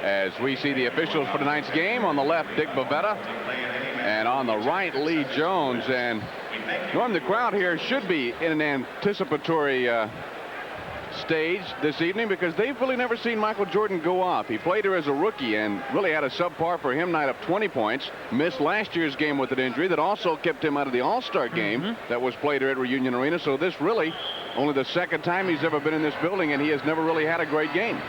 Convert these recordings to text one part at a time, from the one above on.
As we see the officials for tonight's game, on the left, Dick Bavetta, and on the right, Lee Jones. And Norm, the crowd here should be in an anticipatory stage this evening, because they've really never seen Michael Jordan go off. He played here as a rookie and really had a subpar for him night of 20 points. Missed last year's game with an injury that also kept him out of the All-Star game that was played here at Reunion Arena. So this really only the second time he's ever been in this building, and he has never really had a great game.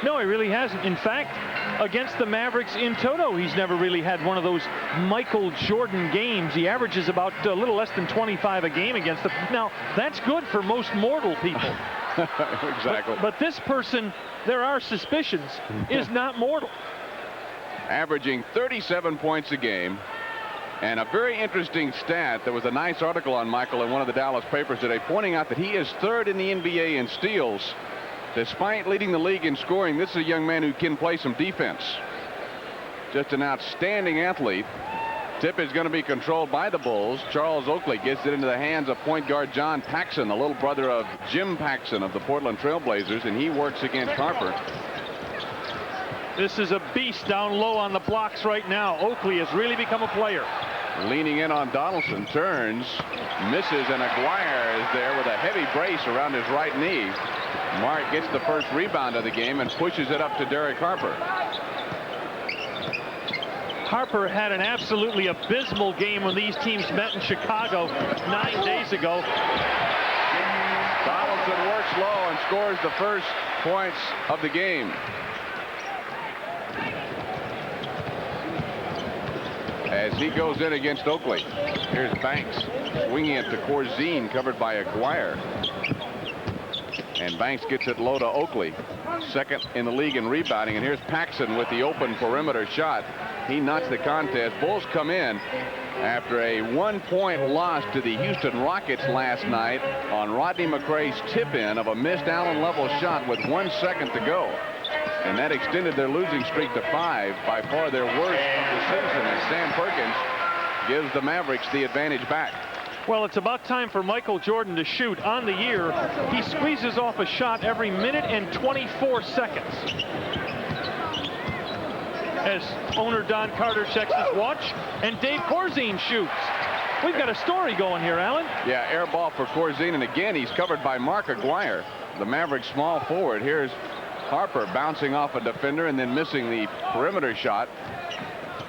No, he really hasn't. In fact, against the Mavericks in toto, he's never really had one of those Michael Jordan games. He averages about a little less than 25 a game against them. Now, that's good for most mortal people. Exactly. But this person, there are suspicions, is not mortal. Averaging 37 points a game. And a very interesting stat, there was a nice article on Michael in one of the Dallas papers today pointing out that he is third in the NBA in steals. Despite leading the league in scoring, this is a young man who can play some defense. Just an outstanding athlete. Tip is going to be controlled by the Bulls. Charles Oakley gets it into the hands of point guard John Paxson, the little brother of Jim Paxson of the Portland Trailblazers, and he works against Harper. This is a beast down low on the blocks right now. Oakley has really become a player. Leaning in on Donaldson, turns, misses, and Aguirre is there with a heavy brace around his right knee. Mark gets the first rebound of the game and pushes it up to Derek Harper. Harper had an absolutely abysmal game when these teams met in Chicago 9 days ago. Donaldson works low and scores the first points of the game. As he goes in against Oakley. Here's Banks swinging it to Corzine, covered by Aguirre. And Banks gets it low to Oakley, second in the league in rebounding. And here's Paxson with the open perimeter shot. He knocks the contest. Bulls come in after a 1-point loss to the Houston Rockets last night on Rodney McRae's tip-in of a missed Allen Level shot with 1 second to go. And that extended their losing streak to 5, by far their worst of the season, as Sam Perkins gives the Mavericks the advantage back. Well, it's about time for Michael Jordan to shoot. On the year, he squeezes off a shot every minute and 24 seconds. As owner Don Carter checks his watch, and Dave Corzine shoots. We've got a story going here, Alan. Yeah, air ball for Corzine, and again, he's covered by Mark Aguirre, the Mavericks small forward. Here's Harper bouncing off a defender and then missing the perimeter shot.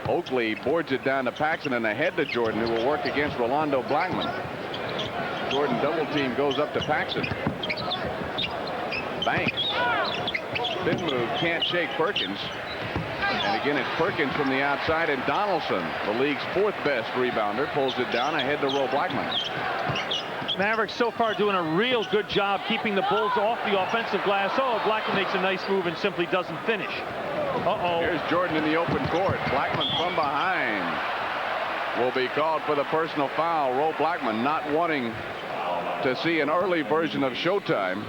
Oakley boards it down to Paxson and ahead to Jordan, who will work against Rolando Blackman. Jordan double team goes up to Paxson. Banks. Spin move, can't shake Perkins. And again, it's Perkins from the outside, and Donaldson, the league's 4th best rebounder, pulls it down ahead to Ro Blackman. Mavericks so far doing a real good job keeping the Bulls off the offensive glass. Oh, Blackman makes a nice move and simply doesn't finish. Uh-oh. Here's Jordan in the open court. Blackman from behind will be called for the personal foul. Ro Blackman not wanting to see an early version of Showtime.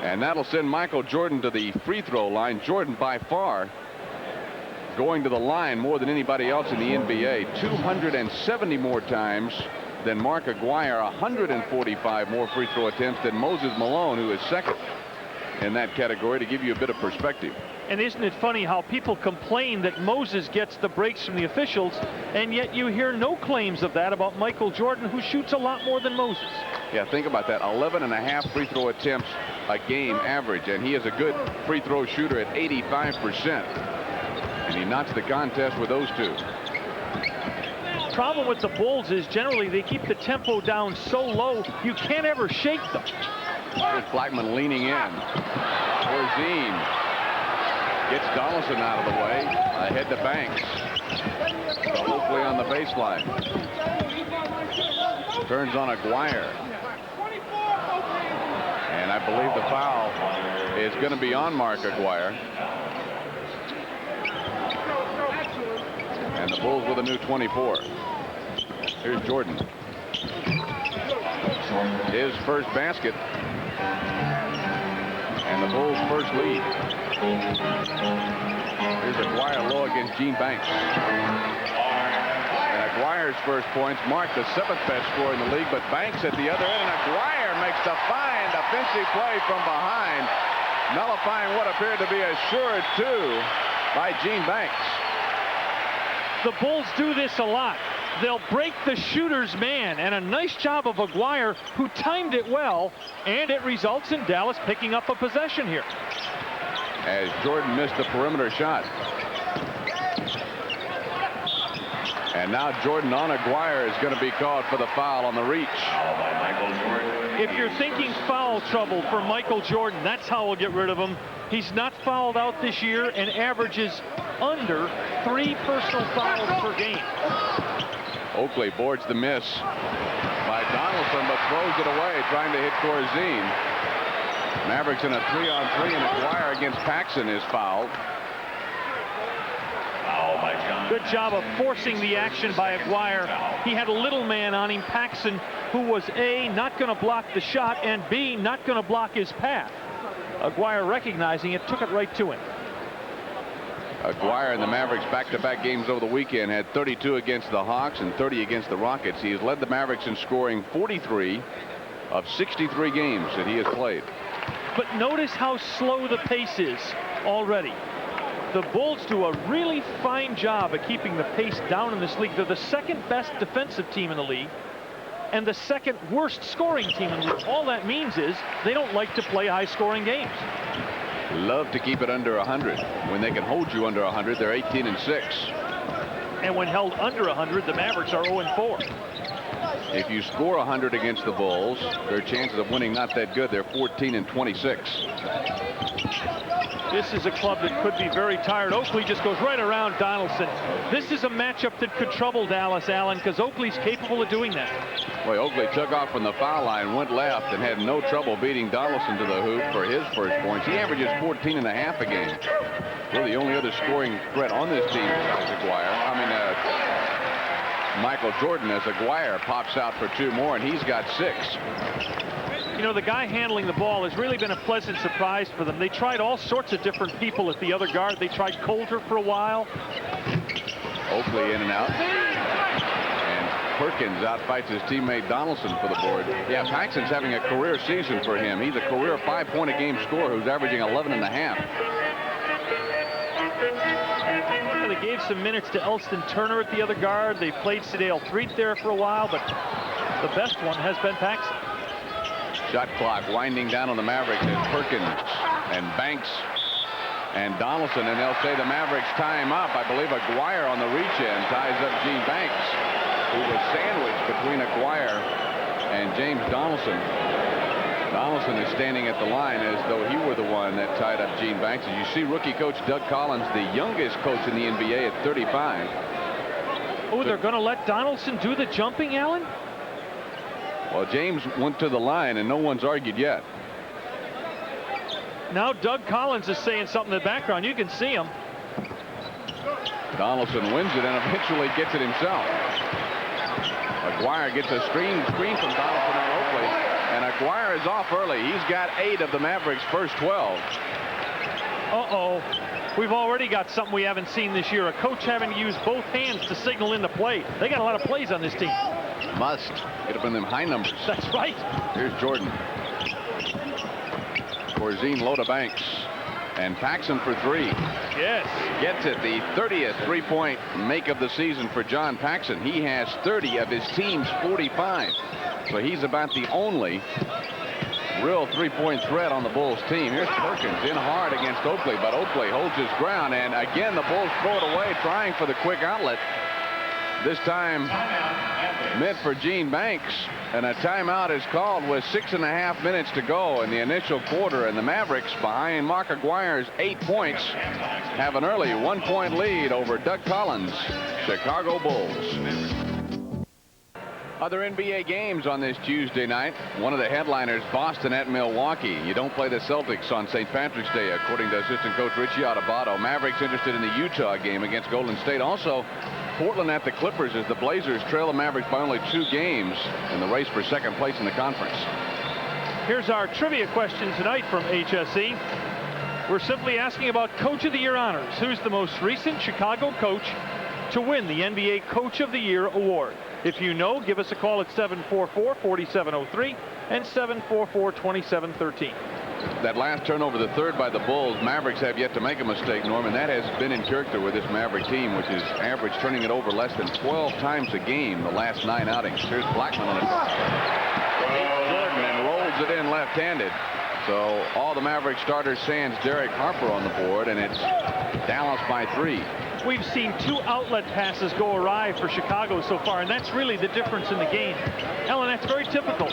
And that'll send Michael Jordan to the free throw line. Jordan by far going to the line more than anybody else in the NBA. 270 more times than Mark Aguirre, 145 more free throw attempts than Moses Malone, who is second in that category, to give you a bit of perspective. And isn't it funny how people complain that Moses gets the breaks from the officials, and yet you hear no claims of that about Michael Jordan, who shoots a lot more than Moses. Yeah, think about that. 11.5 free throw attempts a game average, and he is a good free throw shooter at 85%. And he knocks the contest with those two. Problem with the Bulls is generally they keep the tempo down so low you can't ever shake them. Here's Blackman leaning in. Corzine gets Donaldson out of the way. Ahead to Banks. Oakley on the baseline. Turns on Aguirre. And I believe the foul is going to be on Mark Aguirre. And the Bulls with a new 24. Here's Jordan. His first basket. And the Bulls' first lead. Here's Aguirre low against Gene Banks. And Aguirre's first points mark the 7th best scorer in the league, but Banks at the other end, and Aguirre makes the fine defensive play from behind nullifying what appeared to be a sure two by Gene Banks. The Bulls do this a lot. They'll break the shooter's man, and a nice job of Aguirre, who timed it well, and it results in Dallas picking up a possession here. As Jordan missed the perimeter shot. And now Jordan on Aguirre is going to be called for the foul on the reach. If you're thinking foul trouble for Michael Jordan, that's how we'll get rid of him. He's not fouled out this year and averages under 3 personal fouls per game. Oakley boards the miss by Donaldson, but throws it away, trying to hit Corzine. Mavericks in a 3-on-3, and Aguirre against Paxson is fouled. Good job of forcing the action by Aguirre. He had a little man on him, Paxson, who was A, not going to block the shot, and B, not going to block his path. Aguirre, recognizing it, took it right to him. Aguirre in the Mavericks back-to-back games over the weekend had 32 against the Hawks and 30 against the Rockets. He has led the Mavericks in scoring 43 of 63 games that he has played. But notice how slow the pace is already. The Bulls do a really fine job of keeping the pace down in this league. They're the second best defensive team in the league and the second worst scoring team in the league. All that means is they don't like to play high-scoring games. Love to keep it under 100. When they can hold you under 100, they're 18-6. And when held under 100, the Mavericks are 0-4. If you score 100 against the Bulls, their chances of winning not that good. They're 14-26. This is a club that could be very tired. Oakley just goes right around Donaldson. This is a matchup that could trouble Dallas, Allen, because Oakley's capable of doing that. Boy, Oakley took off from the foul line, went left, and had no trouble beating Donaldson to the hoop for his first points. He averages 14.5 a game. We're the only other scoring threat on this team besides Aguirre. Michael Jordan, as Aguirre pops out for 2 more, and he's got 6. You know, the guy handling the ball has really been a pleasant surprise for them. They tried all sorts of different people at the other guard. They tried Coulter for a while. Oakley in and out. And Perkins outfights his teammate Donaldson for the board. Yeah, Paxson's having a career season for him. He's a career 5-point-a-game scorer who's averaging 11.5. They gave some minutes to Elston Turner at the other guard. They played Sedale Threet there for a while, but the best one has been Paxson. Shot clock winding down on the Mavericks as Perkins and Banks and Donaldson, and they'll say the Mavericks tie him up. I believe Aguirre on the reach in ties up Gene Banks, who was sandwiched between Aguirre and James Donaldson. Donaldson is standing at the line as though he were the one that tied up Gene Banks. As you see, rookie coach Doug Collins, the youngest coach in the NBA at 35. Oh, they're going to let Donaldson do the jumping, Allen? Well, James went to the line, and no one's argued yet. Now Doug Collins is saying something in the background. You can see him. Donaldson wins it and eventually gets it himself. Aguirre gets a screen from Donaldson on Oakley, and Aguirre is off early. He's got 8 of the Mavericks' first 12. Uh-oh. We've already got something we haven't seen this year. A coach having to use both hands to signal in the play. They got a lot of plays on this team. Must get up in them high numbers. That's right. Here's Jordan. Corzine low to Banks. And Paxson for 3. Yes. Gets it. The 30th 3-point make of the season for John Paxson. He has 30 of his team's 45. So he's about the only real 3-point threat on the Bulls team. Here's Perkins in hard against Oakley, but Oakley holds his ground, and again the Bulls throw it away, trying for the quick outlet. This time meant for Gene Banks, and a timeout is called with 6.5 minutes to go in the initial quarter, and the Mavericks, behind Mark Aguirre's 8 points, have an early 1-point lead over Doug Collins' Chicago Bulls. Other NBA games on this Tuesday night. One of the headliners, Boston at Milwaukee. You don't play the Celtics on St. Patrick's Day, according to assistant coach Richie Adubato. Mavericks interested in the Utah game against Golden State. Also, Portland at the Clippers as the Blazers trail the Mavericks by only 2 games in the race for second place in the conference. Here's our trivia question tonight from HSE. We're simply asking about Coach of the Year honors. Who's the most recent Chicago coach to win the NBA Coach of the Year award? If you know, give us a call at 744-4703 and 744-2713. that last turnover, the third by the Bulls, Mavericks have yet to make a mistake, Norman. That has been in character with this Maverick team, which is average turning it over less than 12 times a game the last 9 outings. Here's Blackman on it. Jordan and rolls it in left-handed. So all the Maverick starters sans Derek Harper on the board, and it's Dallas by 3. We've seen 2 outlet passes go awry for Chicago so far, and that's really the difference in the game. Ellen, that's very typical.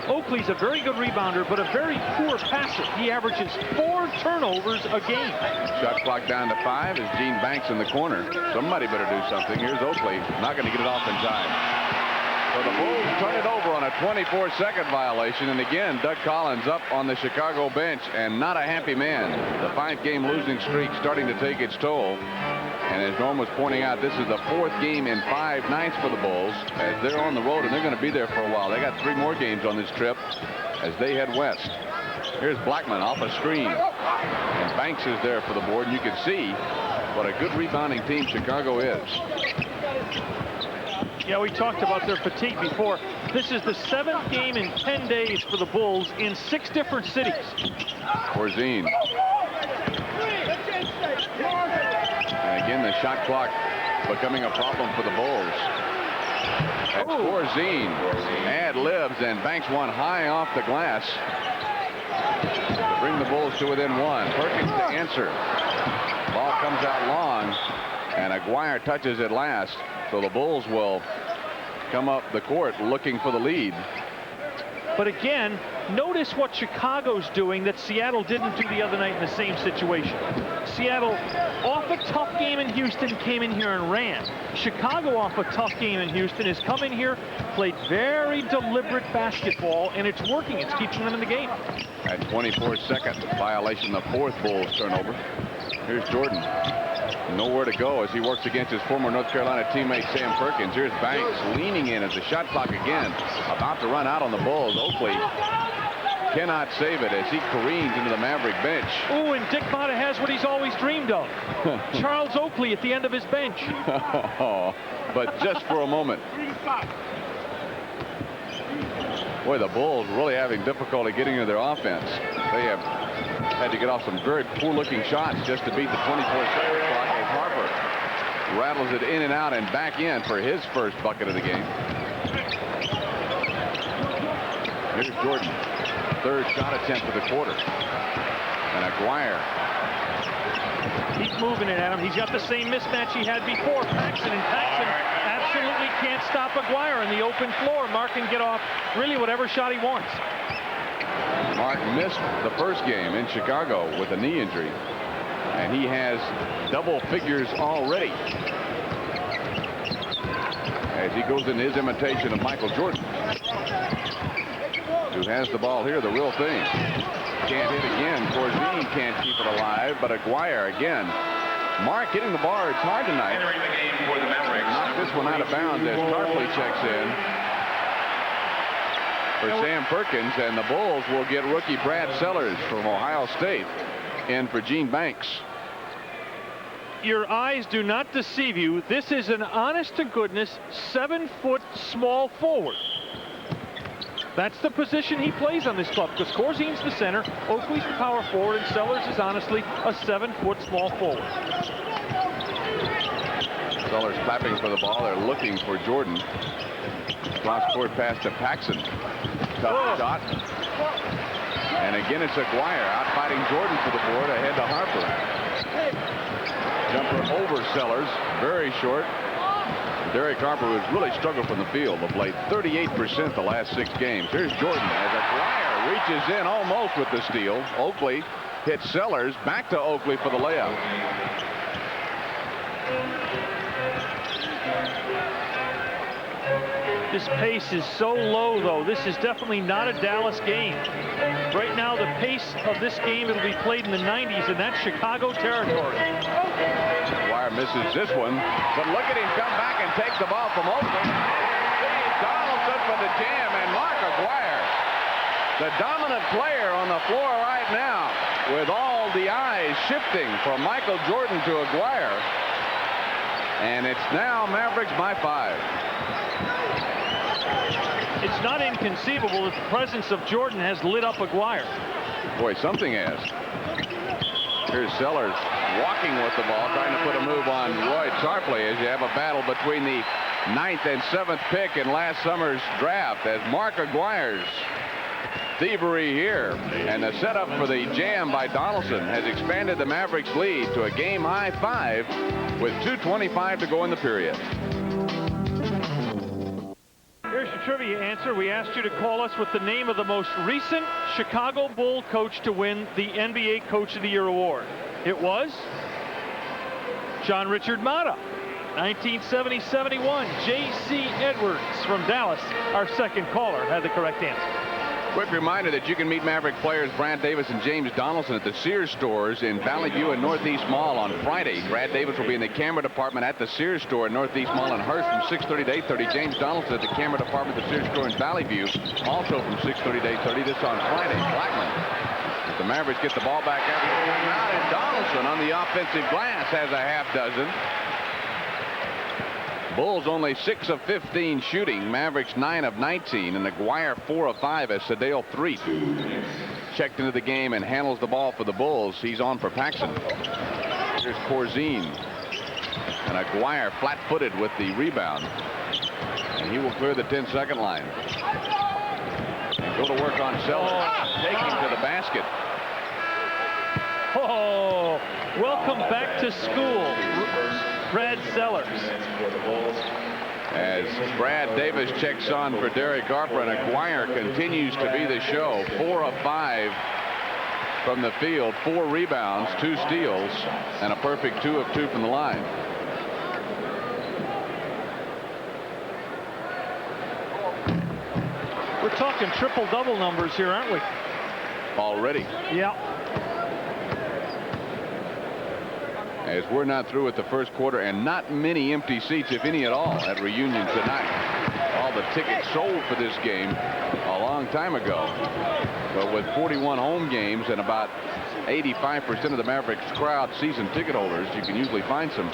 Oakley's a very good rebounder, but a very poor passer. He averages 4 turnovers a game. Shot clock down to 5 as Gene Banks in the corner. Somebody better do something. Here's Oakley, not going to get it off in time. So the Bulls turn it over on a 24-second violation, and again, Doug Collins up on the Chicago bench, and not a happy man. The 5-game losing streak starting to take its toll. And as Norm was pointing out, this is the 4th game in 5 nights for the Bulls as they're on the road, and they're going to be there for a while. They got 3 more games on this trip as they head west. Here's Blackman off a screen, and Banks is there for the board, and you can see what a good rebounding team Chicago is. Yeah, we talked about their fatigue before. This is the 7th game in 10 days for the Bulls in 6 different cities. Corzine. And again, the shot clock becoming a problem for the Bulls. As Corzine ad-libs, and Banks one high off the glass to bring the Bulls to within 1. Perkins to answer. Ball comes out long, and Aguirre touches it last. So the Bulls will come up the court looking for the lead. But again, notice what Chicago's doing that Seattle didn't do the other night in the same situation. Seattle, off a tough game in Houston, came in here and ran. Chicago, off a tough game in Houston, has come in here, played very deliberate basketball, and it's working. It's keeping them in the game. At 24-second violation, the 4th Bulls turnover. Here's Jordan. Nowhere to go as he works against his former North Carolina teammate Sam Perkins. Here's Banks leaning in as the shot clock again about to run out on the Bulls. Oakley cannot save it as he careens into the Maverick bench. Oh, and Dick Motta has what he's always dreamed of. Charles Oakley at the end of his bench. But just for a moment. Boy, the Bulls really having difficulty getting into their offense. They have had to get off some very poor-looking shots just to beat the 24-second clock as Harper rattles it in and out and back in for his first bucket of the game. Here's Jordan. 3rd shot attempt of the quarter. And Aguirre. Keep moving it at him. He's got the same mismatch he had before. Paxson absolutely can't stop Aguirre in the open floor. Mark can get off really whatever shot he wants. Mark missed the first game in Chicago with a knee injury, and he has double figures already as he goes into his imitation of Michael Jordan, who has the ball here, the real thing. Can't hit again. Corzine can't keep it alive, but Aguirre again. Mark hitting the bar. It's hard tonight. Entering the game for the Mavericks. Knocked this one out of bounds as Tarpley checks in for Sam Perkins, and the Bulls will get rookie Brad Sellers from Ohio State in for Gene Banks. Your eyes do not deceive you. This is an honest-to-goodness 7-foot small forward. That's the position he plays on this club, because Corzine's the center, Oakley's the power forward, and Sellers is honestly a 7-foot small forward. Sellers clapping for the ball. They're looking for Jordan. Cross-court pass to Paxson. Tough shot. And again, it's Aguirre out fighting Jordan for the board ahead to Harper. Jumper over Sellers. Very short. Derek Harper has really struggled from the field of late. 38% the last 6 games. Here's Jordan as Aguirre reaches in almost with the steal. Oakley hits Sellers. Back to Oakley for the layup. This pace is so low, though. This is definitely not a Dallas game. Right now, the pace of this game, it'll be played in the 90s, and that's Chicago territory. Aguirre misses this one, but look at him come back and take the ball from Oakley. Donaldson for the jam, and Mark Aguirre, the dominant player on the floor right now, with all the eyes shifting from Michael Jordan to Aguirre. And it's now Mavericks by 5. It's not inconceivable that the presence of Jordan has lit up Aguirre. Boy, something has. Here's Sellers walking with the ball, trying to put a move on Roy Tarpley as you have a battle between the 9th and 7th pick in last summer's draft as Mark Aguirre's thievery here. And the setup for the jam by Donaldson has expanded the Mavericks lead to a game-high 5 with 2:25 to go in the period. Here's your trivia answer. We asked you to call us with the name of the most recent Chicago Bull coach to win the NBA Coach of the Year award. It was John Richard Mata. 1970-71, J.C. Edwards from Dallas, our second caller, had the correct answer. Quick reminder that you can meet Maverick players Brad Davis and James Donaldson at the Sears stores in Valley View and Northeast Mall on Friday. Brad Davis will be in the camera department at the Sears store in Northeast Mall in Hearst from 6:30 to 8:30. James Donaldson at the camera department at the Sears store in Valley View, also from 6:30 to 8:30. This on Friday. Blackman. If the Mavericks get the ball back after the timeout, and Donaldson on the offensive glass has a half dozen. Bulls only 6 of 15 shooting. Mavericks 9 of 19. And Aguirre 4 of 5 as Sadale Threet checked into the game and handles the ball for the Bulls. He's on for Paxson. Here's Corzine. And Aguirre flat-footed with the rebound. And he will clear the 10-second line. And go to work on Sellers. Taking to the basket. Oh, welcome back to school, Brad Sellers. As Brad Davis checks on for Derek Harper, and Aguirre continues to be the show. 4 of 5 from the field, 4 rebounds, 2 steals, and a perfect 2 of 2 from the line. We're talking triple-double numbers here, aren't we? Already. Yeah. As we're not through with the first quarter, and not many empty seats, if any at all, at Reunion tonight. All the tickets sold for this game a long time ago. But with 41 home games and about 85% of the Mavericks crowd season ticket holders, you can usually find some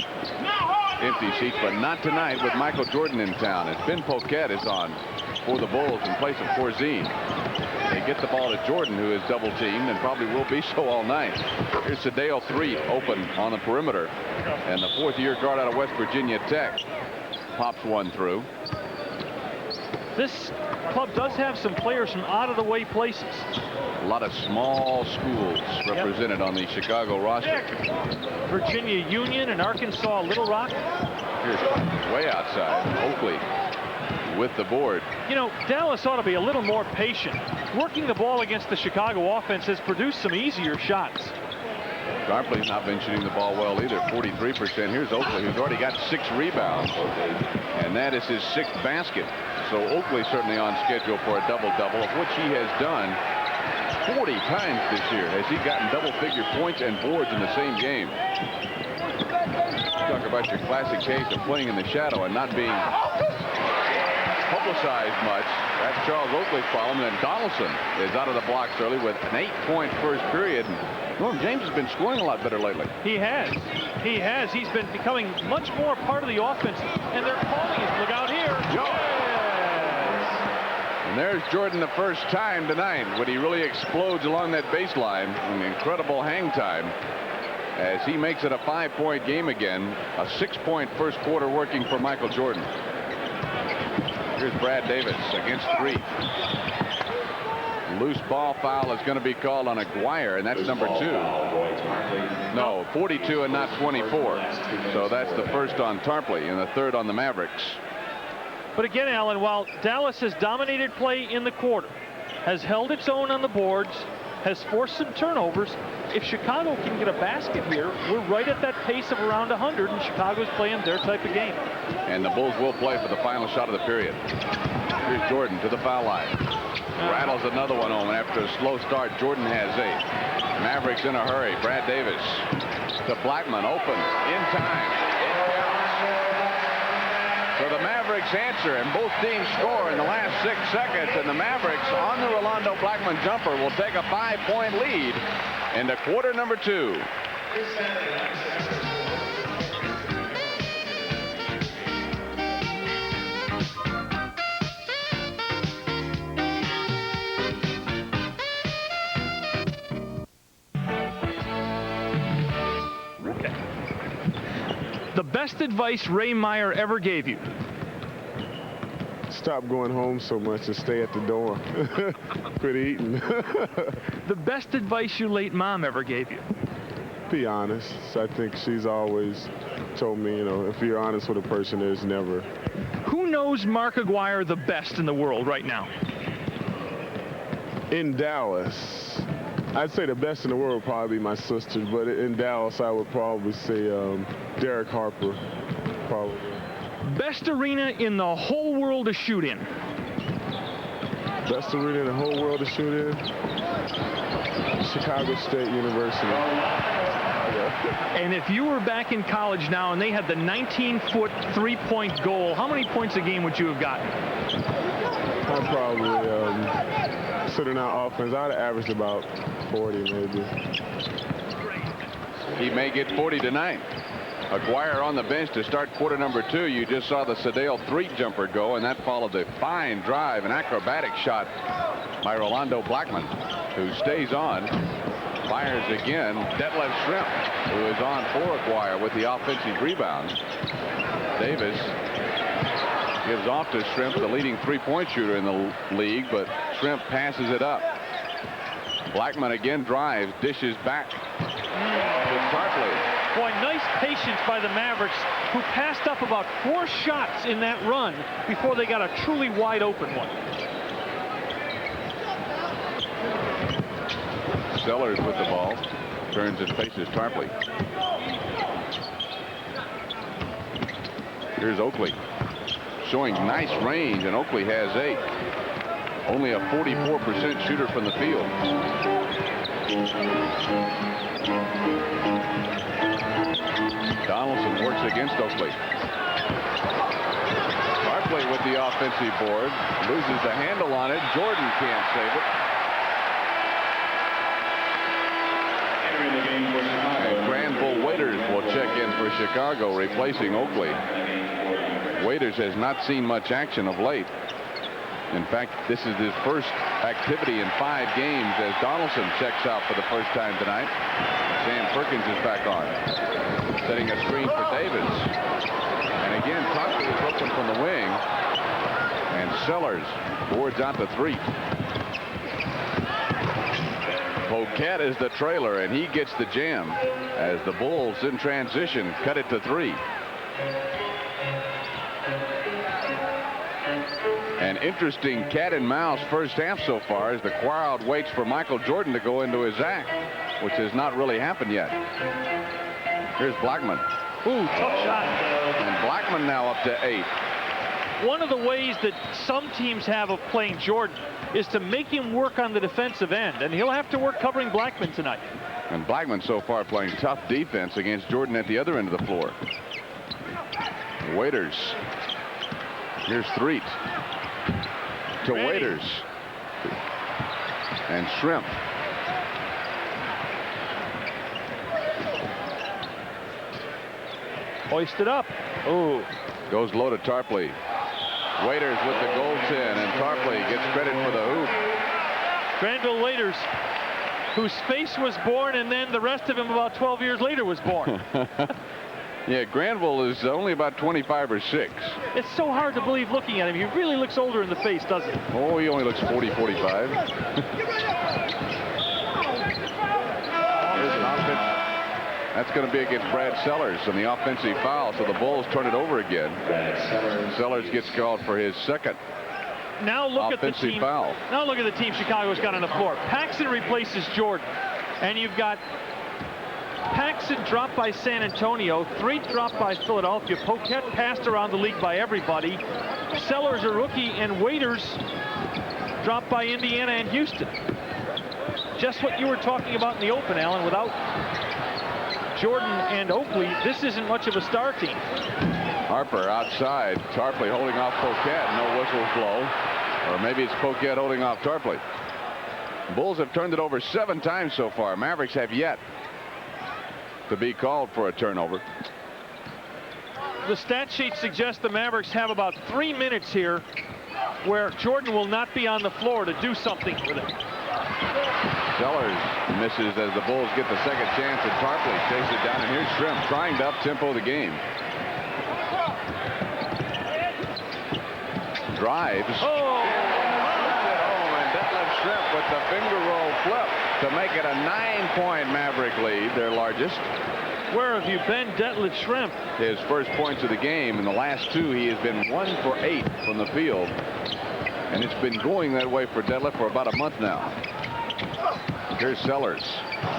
empty seats, but not tonight with Michael Jordan in town. As Ben Poquette is on for the Bulls in place of Corzine. They get the ball to Jordan, who is double teamed and probably will be so all night. Here's Sadale Threet open on the perimeter, and the 4th-year guard out of West Virginia Tech pops one through. This club does have some players from out-of-the-way places. A lot of small schools represented on the Chicago roster. Virginia Union and Arkansas Little Rock. Here's way outside Oakley with the board. You know, Dallas ought to be a little more patient. Working the ball against the Chicago offense has produced some easier shots. Tarpley's not been shooting the ball well either, 43%. Here's Oakley, who's already got 6 rebounds, and that is his 6th basket. So Oakley certainly on schedule for a double-double, of which he has done 40 times this year. Has he gotten double-figure points and boards in the same game? Talk about your classic case of playing in the shadow and not being publicized much. That's Charles Oakley's problem. And Donaldson is out of the blocks early with an 8-point first period. Norm James has been scoring a lot better lately. He has. He has. He's been becoming much more part of the offense. And they're calling him. Look out here. Yes. And there's Jordan the first time tonight when he really explodes along that baseline. An incredible hang time as he makes it a 5-point game again. A 6-point first quarter working for Michael Jordan. Here's Brad Davis against 3. Loose ball foul is going to be called on Aguirre, and that's number 2. No, 42 and not 24. So that's the first on Tarpley and the 3rd on the Mavericks. But again, Alan, while Dallas has dominated play in the quarter, has held its own on the boards, has forced some turnovers, if Chicago can get a basket here, we're right at that pace of around 100, and Chicago's playing their type of game. And the Bulls will play for the final shot of the period. Here's Jordan to the foul line. Rattles another one home, and after a slow start, Jordan has 8. Mavericks in a hurry. Brad Davis to Blackman, open in time. So the Mavericks answer, and both teams score in the last 6 seconds, and the Mavericks on the Rolando Blackman jumper will take a 5-point lead into quarter number 2. The best advice Ray Meyer ever gave you? Stop going home so much and stay at the door. Quit eating. The best advice your late mom ever gave you? Be honest. I think she's always told me, you know, if you're honest with a person, there's never. Who knows Mark Aguirre the best in the world right now? In Dallas, I'd say the best in the world would probably be my sisters, but in Dallas, I would probably say Derek Harper, probably. Best arena in the whole world to shoot in? Best arena in the whole world to shoot in? Chicago State University. And if you were back in college now and they had the 19-foot three-point goal, how many points a game would you have gotten? I'm probably sitting out offense. I'd have averaged about 40 maybe. He may get 40 tonight. Aguirre on the bench to start quarter number 2. You just saw the Sedale 3-jumper go, and that followed a fine drive, an acrobatic shot by Rolando Blackman, who stays on. Fires again. Detlef Shrimp, who is on for Aguirre with the offensive rebound. Davis gives off to Shrimp, the leading three-point shooter in the league, but Shrimp passes it up. Blackman again drives, dishes back to Tarpley. Boy, nice patience by the Mavericks, who passed up about 4 shots in that run before they got a truly wide open one. Sellers with the ball, turns and faces Tarpley. Here's Oakley, showing nice range, and Oakley has 8. Only a 44% shooter from the field. Donaldson works against Oakley. Tarpley with the offensive board, loses the handle on it. Jordan can't save it. And Granville Waiters will check in for Chicago, replacing Oakley. Waiters has not seen much action of late. In fact, this is his first activity in 5 games as Donaldson checks out for the first time tonight. Sam Perkins is back on, setting a screen for Davis. And again, Tucker is open from the wing. And Sellers boards out to 3. Poquette is the trailer, and he gets the jam as the Bulls in transition cut it to 3. An interesting cat and mouse first half so far as the crowd waits for Michael Jordan to go into his act, which has not really happened yet. Here's Blackman. Ooh, tough shot. And Blackman now up to 8. One of the ways that some teams have of playing Jordan is to make him work on the defensive end, and he'll have to work covering Blackman tonight. And Blackman so far playing tough defense against Jordan at the other end of the floor. Waiters. Here's Threet to Waiters. And Shrimp. Hoisted up. Oh, goes low to Tarpley. Waiters with the goaltend, and Tarpley gets credit for the hoop. Granville Waiters, whose face was born, and then the rest of him about 12 years later was born. Yeah, Granville is only about 25 or 6. It's so hard to believe looking at him. He really looks older in the face, doesn't he? Oh, he only looks 40, 45. Here's an offense. That's going to be against Brad Sellers on the offensive foul, so the Bulls turn it over again. Sellers gets called for his second now look offensive at the team. Foul. Now look at the team Chicago's got on the floor. Paxson replaces Jordan, and you've got Paxson dropped by San Antonio, Threet dropped by Philadelphia, Poquette passed around the league by everybody, Sellers a rookie, and Waiters dropped by Indiana and Houston. Just what you were talking about in the open, Alan. Without Jordan and Oakley, this isn't much of a star team. Harper outside, Tarpley holding off Poquette, no whistles blow. Or maybe it's Poquette holding off Tarpley. Bulls have turned it over 7 times so far. Mavericks have yet to be called for a turnover. The stat sheet suggests the Mavericks have about 3 minutes here where Jordan will not be on the floor to do something with it. Sellers misses as the Bulls get the second chance, and Tarpley chases it down, and here's Shrimp trying to up-tempo the game. Drives. Oh, and Detlef Shrimp with the finger roll flip to make it a 9-point Maverick lead, their largest. Where have you been, Detlef Shrimp? His first points of the game. In the last 2, he has been 1 for 8 from the field. And it's been going that way for Detlef for about a month now. Here's Sellers.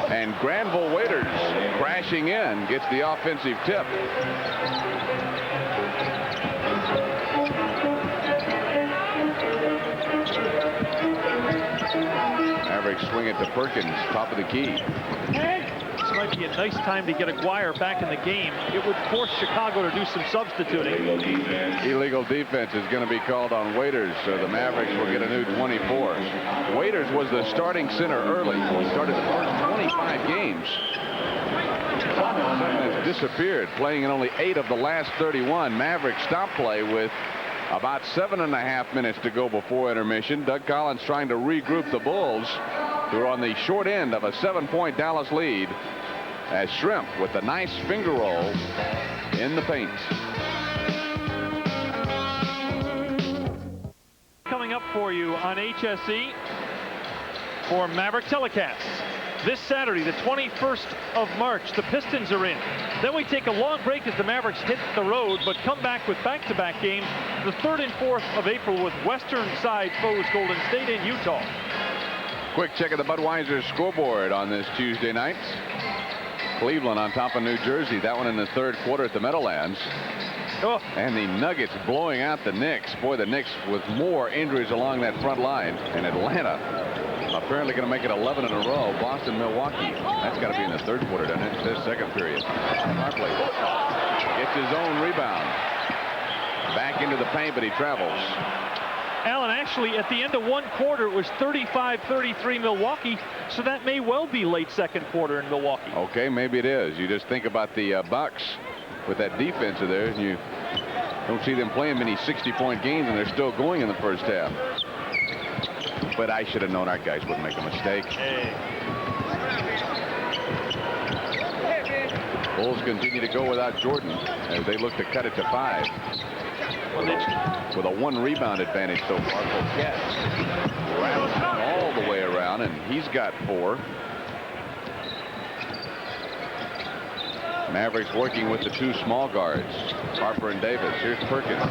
And Granville Waiters crashing in, gets the offensive tip. Mavericks swing it to Perkins, top of the key. This might be a nice time to get Aguirre back in the game. It would force Chicago to do some substituting. Illegal defense is going to be called on Waiters, so the Mavericks will get a new 24. Waiters was the starting center early. He started the first 25 games. All of a sudden has disappeared, playing in only 8 of the last 31. Mavericks stop play with about 7.5 minutes to go before intermission. Doug Collins trying to regroup the Bulls, who are on the short end of a 7-point Dallas lead, as Shrimp with a nice finger roll in the paint. Coming up for you on HSE for Maverick telecasts. This Saturday, the 21st of March, the Pistons are in. Then we take a long break as the Mavericks hit the road, but come back with back-to-back games the 3rd and 4th of April with Western side foes Golden State and Utah. Quick check of the Budweiser scoreboard on this Tuesday night. Cleveland on top of New Jersey. That one in the 3rd quarter at the Meadowlands. Oh. And the Nuggets blowing out the Knicks. Boy, the Knicks with more injuries along that front line. And Atlanta apparently going to make it 11 in a row. Boston, Milwaukee. That's got to be in the 3rd quarter, doesn't it? This 2nd period. Barkley gets his own rebound. Back into the paint, but he travels. Allen, actually, at the end of 1 quarter, it was 35-33 Milwaukee, so that may well be late 2nd quarter in Milwaukee. Okay, maybe it is. You just think about the Bucks with that defense of theirs, and you don't see them playing many 60-point games, and they're still going in the first half. But I should have known our guys wouldn't make a mistake. Hey. Bulls continue to go without Jordan as they look to cut it to 5. With a 1 rebound advantage so far. Poquet rattles all the way around, and he's got 4. Mavericks working with the 2 small guards, Harper and Davis. Here's Perkins.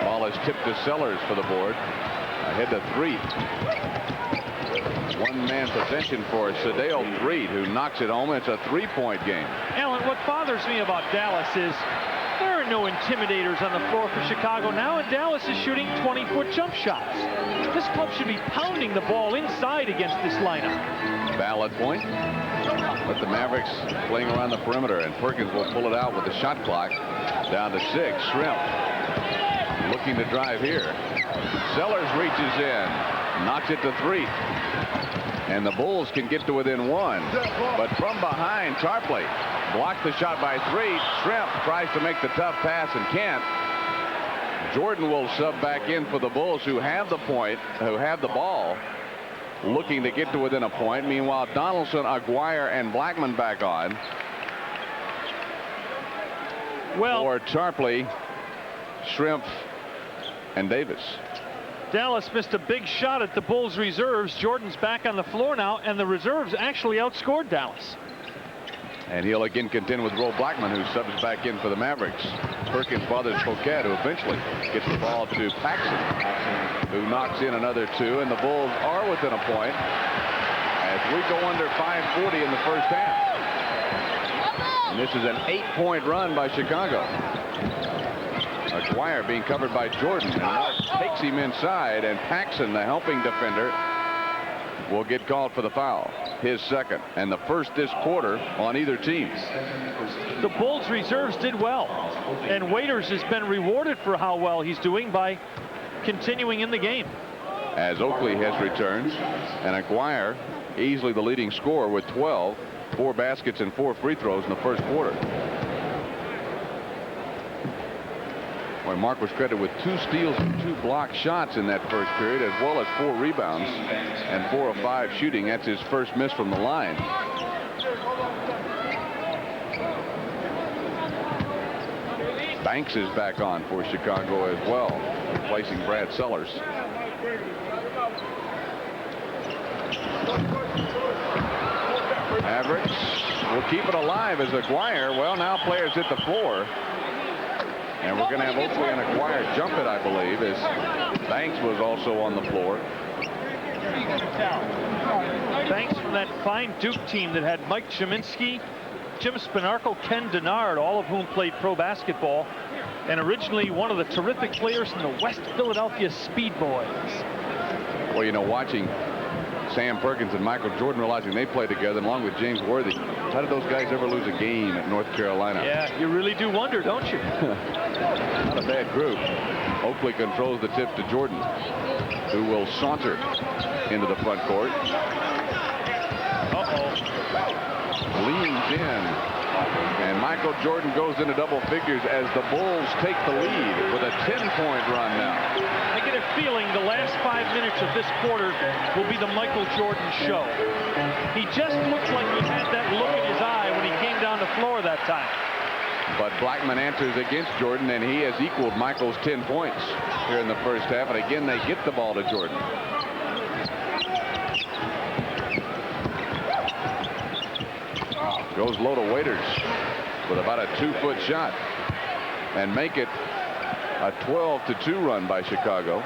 Ball is tipped to Sellers for the board. Ahead to 3. 1-man possession for Sadale Threed, who knocks it home. It's a 3-point game. Allen, what bothers me about Dallas is there are no intimidators on the floor for Chicago now, and Dallas is shooting 20-foot jump shots. This club should be pounding the ball inside against this lineup. Valid point. But the Mavericks playing around the perimeter, and Perkins will pull it out with the shot clock down to 6. Shrimp looking to drive here. Sellers reaches in, knocks it to 3. And the Bulls can get to within 1. But from behind, Tarpley blocks the shot by 3. Shrimp tries to make the tough pass and can't. Jordan will sub back in for the Bulls, who have the ball, looking to get to within a point. Meanwhile, Donaldson, Aguirre, and Blackman back on. Well, for Tarpley, Shrimp, and Davis. Dallas missed a big shot at the Bulls reserves. Jordan's back on the floor now, and the reserves actually outscored Dallas. And he'll again contend with Roe Blackman, who subs back in for the Mavericks. Perkins bothers Poquet, who eventually gets the ball to Paxson, who knocks in another 2, and the Bulls are within a point as we go under 5:40 in the first half. And this is an 8-point run by Chicago. Aguirre being covered by Jordan, and Mark takes him inside, and Paxson, the helping defender, will get called for the foul. His 2nd, and the 1st this quarter on either team. The Bulls reserves did well, and Waiters has been rewarded for how well he's doing by continuing in the game. As Oakley has returned, and Aguirre easily the leading scorer with 12, 4 baskets and 4 free throws in the first quarter. Where Mark was credited with 2 steals and 2 block shots in that first period, as well as 4 rebounds and 4 of 5 shooting. That's his first miss from the line. Banks is back on for Chicago as well, replacing Brad Sellers. Mavericks will keep it alive as Aguirre. Well, now players hit the floor. And we're going to have Oakley and Aguirre jump it, I believe, as Banks was also on the floor. Banks from that fine Duke team that had Mike Chiminski, Jim Spinarco, Ken Denard, all of whom played pro basketball, and originally one of the terrific players in the West Philadelphia Speed Boys. Well, you know, watching Sam Perkins and Michael Jordan, realizing they played together along with James Worthy, how did those guys ever lose a game at North Carolina? Yeah, you really do wonder, don't you? Not a bad group. Oakley controls the tip to Jordan, who will saunter into the front court. Leans in, and Michael Jordan goes into double figures as the Bulls take the lead with a 10-point run now. I get a feeling the last 5 minutes of this quarter will be the Michael Jordan show. He just looks like he had that look in his eye when he came down the floor that time. But Blackman answers against Jordan, and he has equaled Michael's 10 points here in the first half. And again, they get the ball to Jordan. Goes low to Waiters with about a 2-foot shot and make it a 12-2 run by Chicago.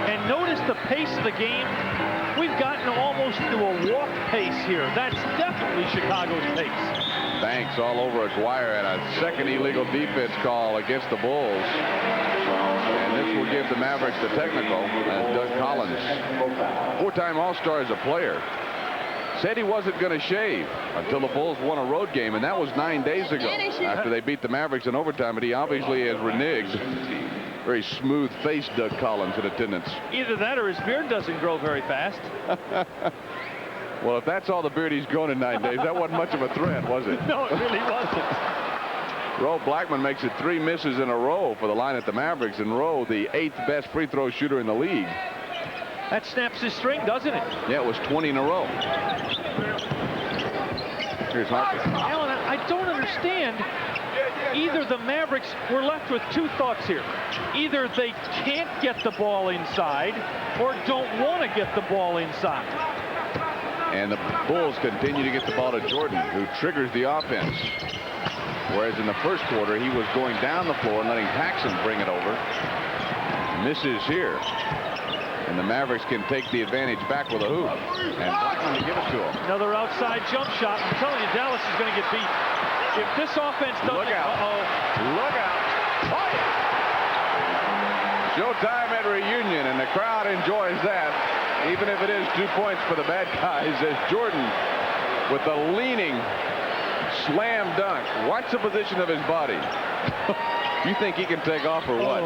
And notice the pace of the game. We've gotten almost to a walk pace here. That's definitely Chicago's pace. Banks all over Aguirre, and a second illegal defense call against the Bulls. And this will give the Mavericks the technical, as Doug Collins, 4-time All-Star as a player, said he wasn't going to shave until the Bulls won a road game, and that was 9 days ago after they beat the Mavericks in overtime. But he obviously has reneged. Very smooth-faced Doug Collins in attendance. Either that or his beard doesn't grow very fast. Well, if that's all the beard he's grown in 9 days, that wasn't much of a threat, was it? No, it really wasn't. Roe Blackman makes it 3 misses in a row for the line at the Mavericks, and Roe, the 8th best free throw shooter in the league. That snaps his string, doesn't it? Yeah, it was 20 in a row. Here's Harper. Alan, I don't understand. Either the Mavericks were left with 2 thoughts here. Either they can't get the ball inside or don't want to get the ball inside. And the Bulls continue to get the ball to Jordan, who triggers the offense. Whereas in the first quarter, he was going down the floor and letting Paxson bring it over. Misses here. And the Mavericks can take the advantage back with a hoop. And Blackman to give it to him. Another outside jump shot. I'm telling you, Dallas is going to get beat. If this offense doesn't... Look out. Look out. Oh, yeah. Showtime at Reunion, and the crowd enjoys that, even if it is 2 points for the bad guys, as Jordan with the leaning slam dunk. Watch the position of his body. You think he can take off or what?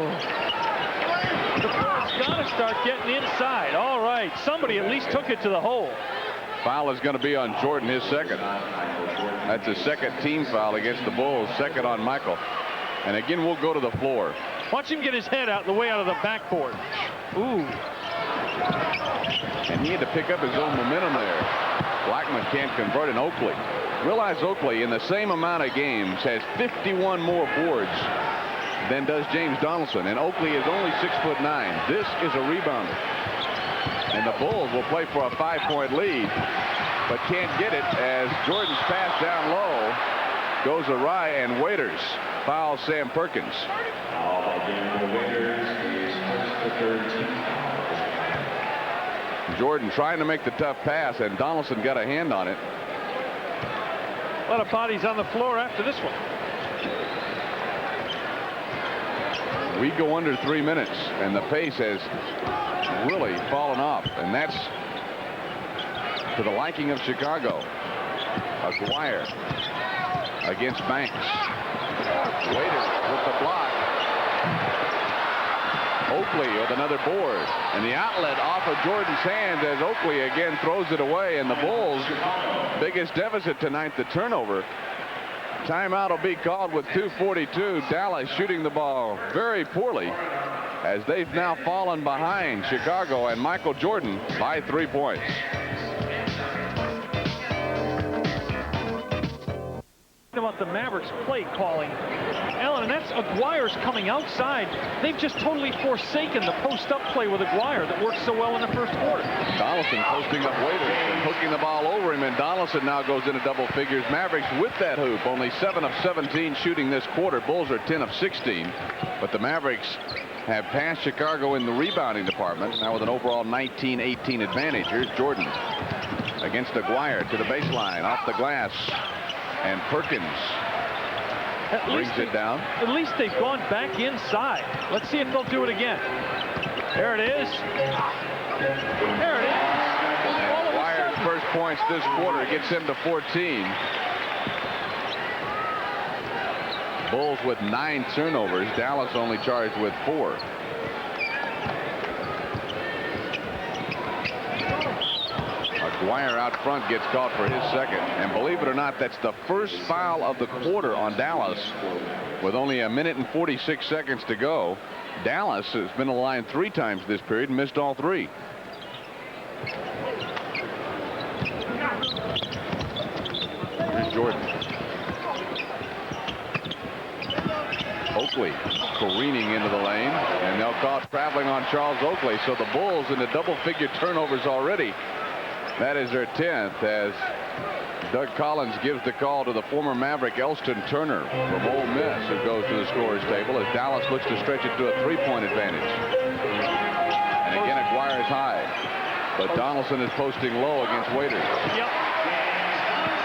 The Bulls got to start getting inside. All right, somebody at least took it to the hole. Foul is going to be on Jordan, his second. That's a second team foul against the Bulls, second on Michael. And again, we'll go to the floor. Watch him get his head out the way out of the backboard. Ooh. And he had to pick up his own momentum there. Blackman can't convert in Oakley. Realize Oakley, in the same amount of games, has 51 more boards than does James Donaldson, and Oakley is only 6'9". This is a rebounder. And the Bulls will play for a 5-point lead, but can't get it as Jordan's pass down low goes awry, and Waiters fouls Sam Perkins. Jordan trying to make the tough pass, and Donaldson got a hand on it. A lot of bodies on the floor after this one. We go under 3 minutes, and the pace has really fallen off, and that's to the liking of Chicago. Aguirre against Banks. Waiters with the block. Oakley with another board, and the outlet off of Jordan's hands as Oakley again throws it away, and the Bulls' biggest deficit tonight, the turnover. Timeout will be called with 2:42. Dallas shooting the ball very poorly as they've now fallen behind Chicago and Michael Jordan by 3 points. About the Mavericks play calling, Alan, and that's Aguirre's coming outside. They've just totally forsaken the post-up play with Aguirre that worked so well in the first quarter. Donaldson posting up Waiters and hooking the ball over him, and Donaldson now goes into double figures. Mavericks with that hoop, only 7 of 17 shooting this quarter. Bulls are 10 of 16, but the Mavericks have passed Chicago in the rebounding department, now with an overall 19-18 advantage. Here's Jordan against Aguirre to the baseline, off the glass. And Perkins brings it down. At least they've gone back inside. Let's see if they'll do it again. There it is. There it is. And Aguirre's first points this quarter gets him to 14. Bulls with 9 turnovers. Dallas only charged with 4. Aguirre out front gets caught for his second, and believe it or not, that's the first foul of the quarter on Dallas with only 1 minute and 46 seconds to go. Dallas has been to the line 3 times this period and missed all 3. Here's Jordan. Oakley careening into the lane, and they'll call traveling on Charles Oakley. So the Bulls into double-figure turnovers already. That is their 10th, as Doug Collins gives the call to the former Maverick Elston Turner from Ole Miss, who goes to the scorer's table as Dallas looks to stretch it to a 3-point advantage. And again, Aguirre is high, but Donaldson is posting low against Waiters. Yep.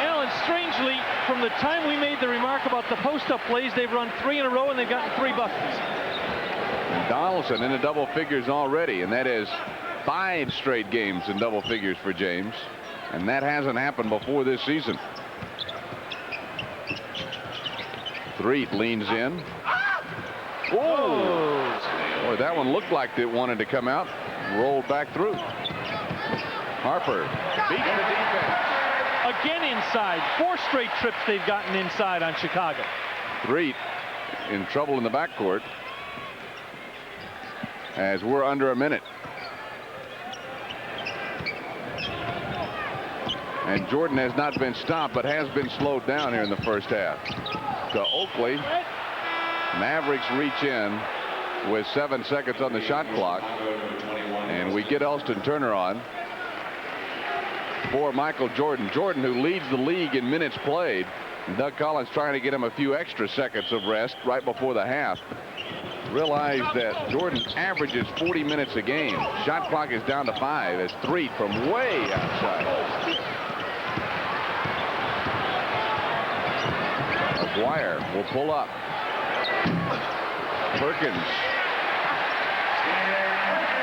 Alan, strangely, from the time we made the remark about the post-up plays, they've run 3 in a row and they've gotten 3 buckets. And Donaldson into double figures already, and that is 5 straight games in double figures for James, and that hasn't happened before this season. Threet leans in. Whoa! Boy, that one looked like it wanted to come out. Rolled back through. Harper beats the defense. Again inside. 4 straight trips they've gotten inside on Chicago. Threet in trouble in the backcourt as we're under a minute. And Jordan has not been stopped, but has been slowed down here in the first half. To Oakley. Mavericks reach in with 7 seconds on the shot clock. And we get Elston Turner on for Michael Jordan. Jordan, who leads the league in minutes played. And Doug Collins trying to get him a few extra seconds of rest right before the half. Realize that Jordan averages 40 minutes a game. Shot clock is down to 5 as Threet from way outside. Aguirre will pull up. Perkins.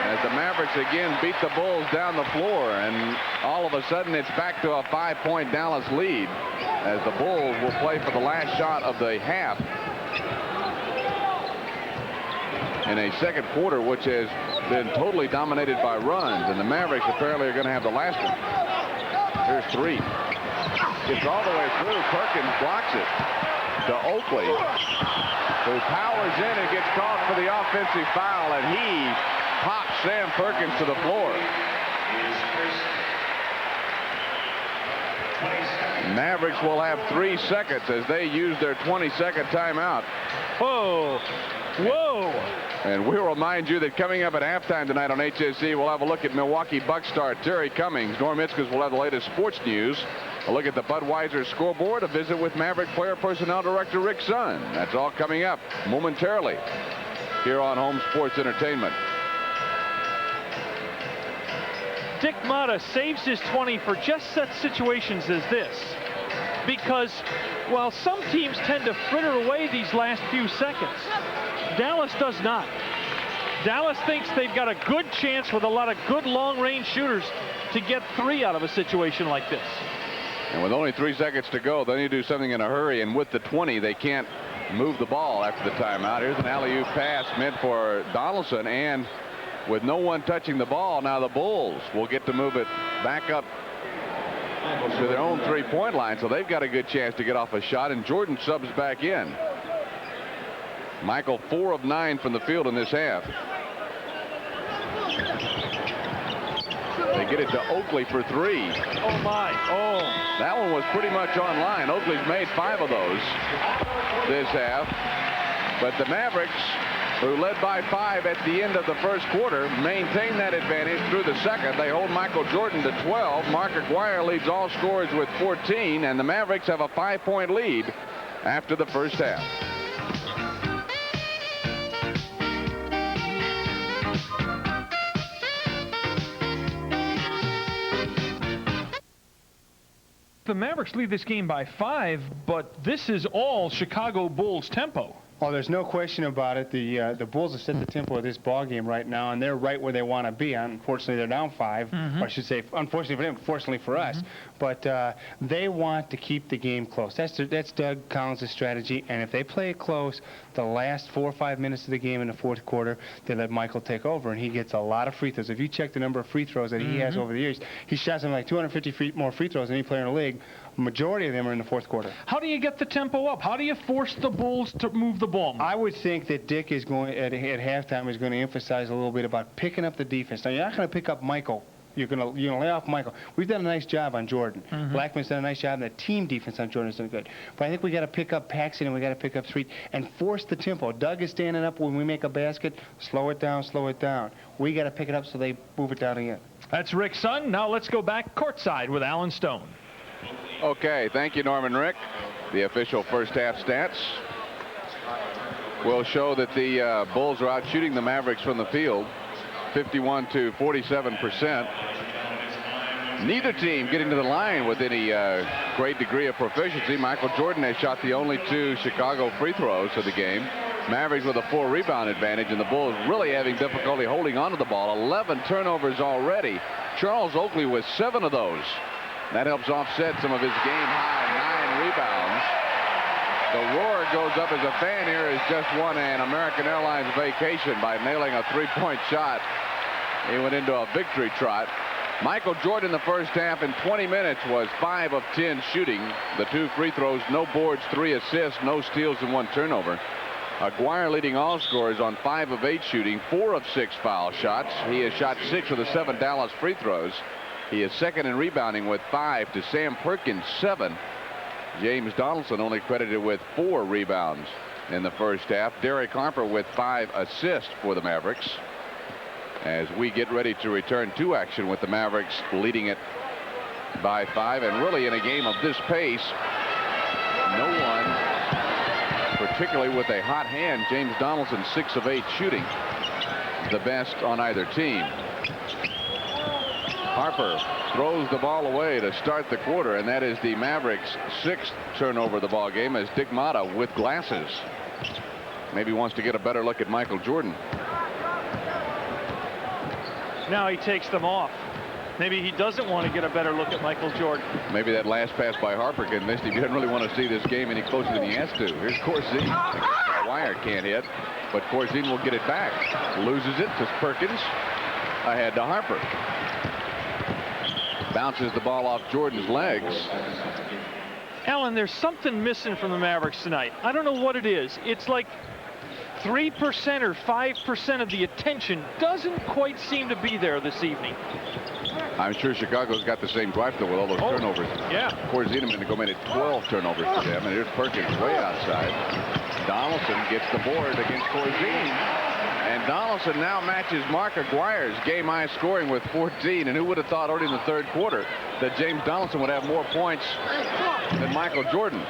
As the Mavericks again beat the Bulls down the floor, and all of a sudden it's back to a 5-point Dallas lead as the Bulls will play for the last shot of the half in a second quarter which has been totally dominated by runs, and the Mavericks apparently are going to have the last one. Here's Threet. Gets all the way through. Perkins blocks it to Oakley, who powers in and gets called for the offensive foul, and he pops Sam Perkins to the floor. Mavericks will have 3 seconds as they use their 20-second timeout. Whoa. Whoa. And we'll remind you that coming up at halftime tonight on HSE, we'll have a look at Milwaukee Bucks star Terry Cummings. Norm Itzkes will have the latest sports news. A look at the Budweiser scoreboard, a visit with Maverick player personnel director Rick Sun. That's all coming up momentarily here on Home Sports Entertainment. Dick Motta saves his 20 for just such situations as this, because while some teams tend to fritter away these last few seconds, Dallas does not. Dallas thinks they've got a good chance with a lot of good long-range shooters to get 3 out of a situation like this. And with only 3 seconds to go, they need to do something in a hurry, and with the 20, they can't move the ball after the timeout. Here's an alley-oop pass meant for Donaldson, and with no one touching the ball, now the Bulls will get to move it back up to their own three-point line, so they've got a good chance to get off a shot, and Jordan subs back in. Michael 4 of 9 from the field in this half. They get it to Oakley for 3. Oh my. Oh. That one was pretty much on line. Oakley's made 5 of those this half. But the Mavericks, who led by 5 at the end of the first quarter, maintain that advantage through the second. They hold Michael Jordan to 12. Mark Aguirre leads all scorers with 14, and the Mavericks have a 5-point lead after the first half. The Mavericks lead this game by 5, but this is all Chicago Bulls tempo. Oh, there's no question about it. The Bulls have set the tempo of this ball game right now, and they're right where they want to be. Unfortunately, they're down 5. Or I should say, unfortunately for them, fortunately for us. But they want to keep the game close. That's Doug Collins' strategy. And if they play it close, the last 4 or 5 minutes of the game in the fourth quarter, they let Michael take over, and he gets a lot of free throws. If you check the number of free throws that he has over the years, he shot something like 250 more free throws than any player in the league. Majority of them are in the fourth quarter. How do you get the tempo up? How do you force the Bulls to move the ball more? I would think that Dick is going at halftime is going to emphasize a little bit about picking up the defense. Now, you're not going to pick up Michael. You're going to lay off Michael. We've done a nice job on Jordan. Blackman's done a nice job, and the team defense on Jordan has done good. But I think we got to pick up Paxson and we got to pick up Street and force the tempo. Doug is standing up when we make a basket. Slow it down, slow it down. We got to pick it up so they move it down again. That's Rick Sutton. Now let's go back courtside with Alan Stone. Okay, thank you, Norman Rick. The official first half stats will show that the Bulls are out shooting the Mavericks from the field 51 to 47%. Neither team getting to the line with any great degree of proficiency. Michael Jordan has shot the only 2 Chicago free throws of the game. Mavericks with a 4 rebound advantage, and the Bulls really having difficulty holding onto the ball. 11 turnovers already. Charles Oakley with 7 of those. That helps offset some of his game-high 9 rebounds. The roar goes up as a fan here has just won an American Airlines vacation by nailing a 3-point shot. He went into a victory trot. Michael Jordan the first half in 20 minutes was 5 of 10 shooting. The 2 free throws, no boards, 3 assists, no steals, and 1 turnover. Aguirre leading all scorers on 5 of 8 shooting, 4 of 6 foul shots. He has shot 6 of the 7 Dallas free throws. He is second in rebounding with 5 to Sam Perkins 7. James Donaldson only credited with 4 rebounds in the first half. Derek Harper with 5 assists for the Mavericks. As we get ready to return to action with the Mavericks leading it by 5, and really in a game of this pace, no one particularly with a hot hand. James Donaldson 6 of 8 shooting, the best on either team. Harper throws the ball away to start the quarter, and that is the Mavericks' 6th turnover of the ball game, as Dick Motta with glasses maybe wants to get a better look at Michael Jordan. Now he takes them off. Maybe he doesn't want to get a better look at Michael Jordan. Maybe that last pass by Harper convinced him he doesn't really want to see this game any closer than he has to. Here's Corzine. The wire can't hit, but Corzine will get it back. Loses it to Perkins. Ahead to Harper. Bounces the ball off Jordan's legs. Alan, there's something missing from the Mavericks tonight. I don't know what it is. It's like 3% or 5% of the attention doesn't quite seem to be there this evening. I'm sure Chicago's got the same gripe, though, with all those turnovers. Yeah. Corzine a minute ago made it 12 turnovers for them, and here's Perkins way outside. Donaldson gets the board against Corzine. And Donaldson now matches Mark Aguirre's game-high scoring with 14. And who would have thought early in the third quarter that James Donaldson would have more points than Michael Jordan?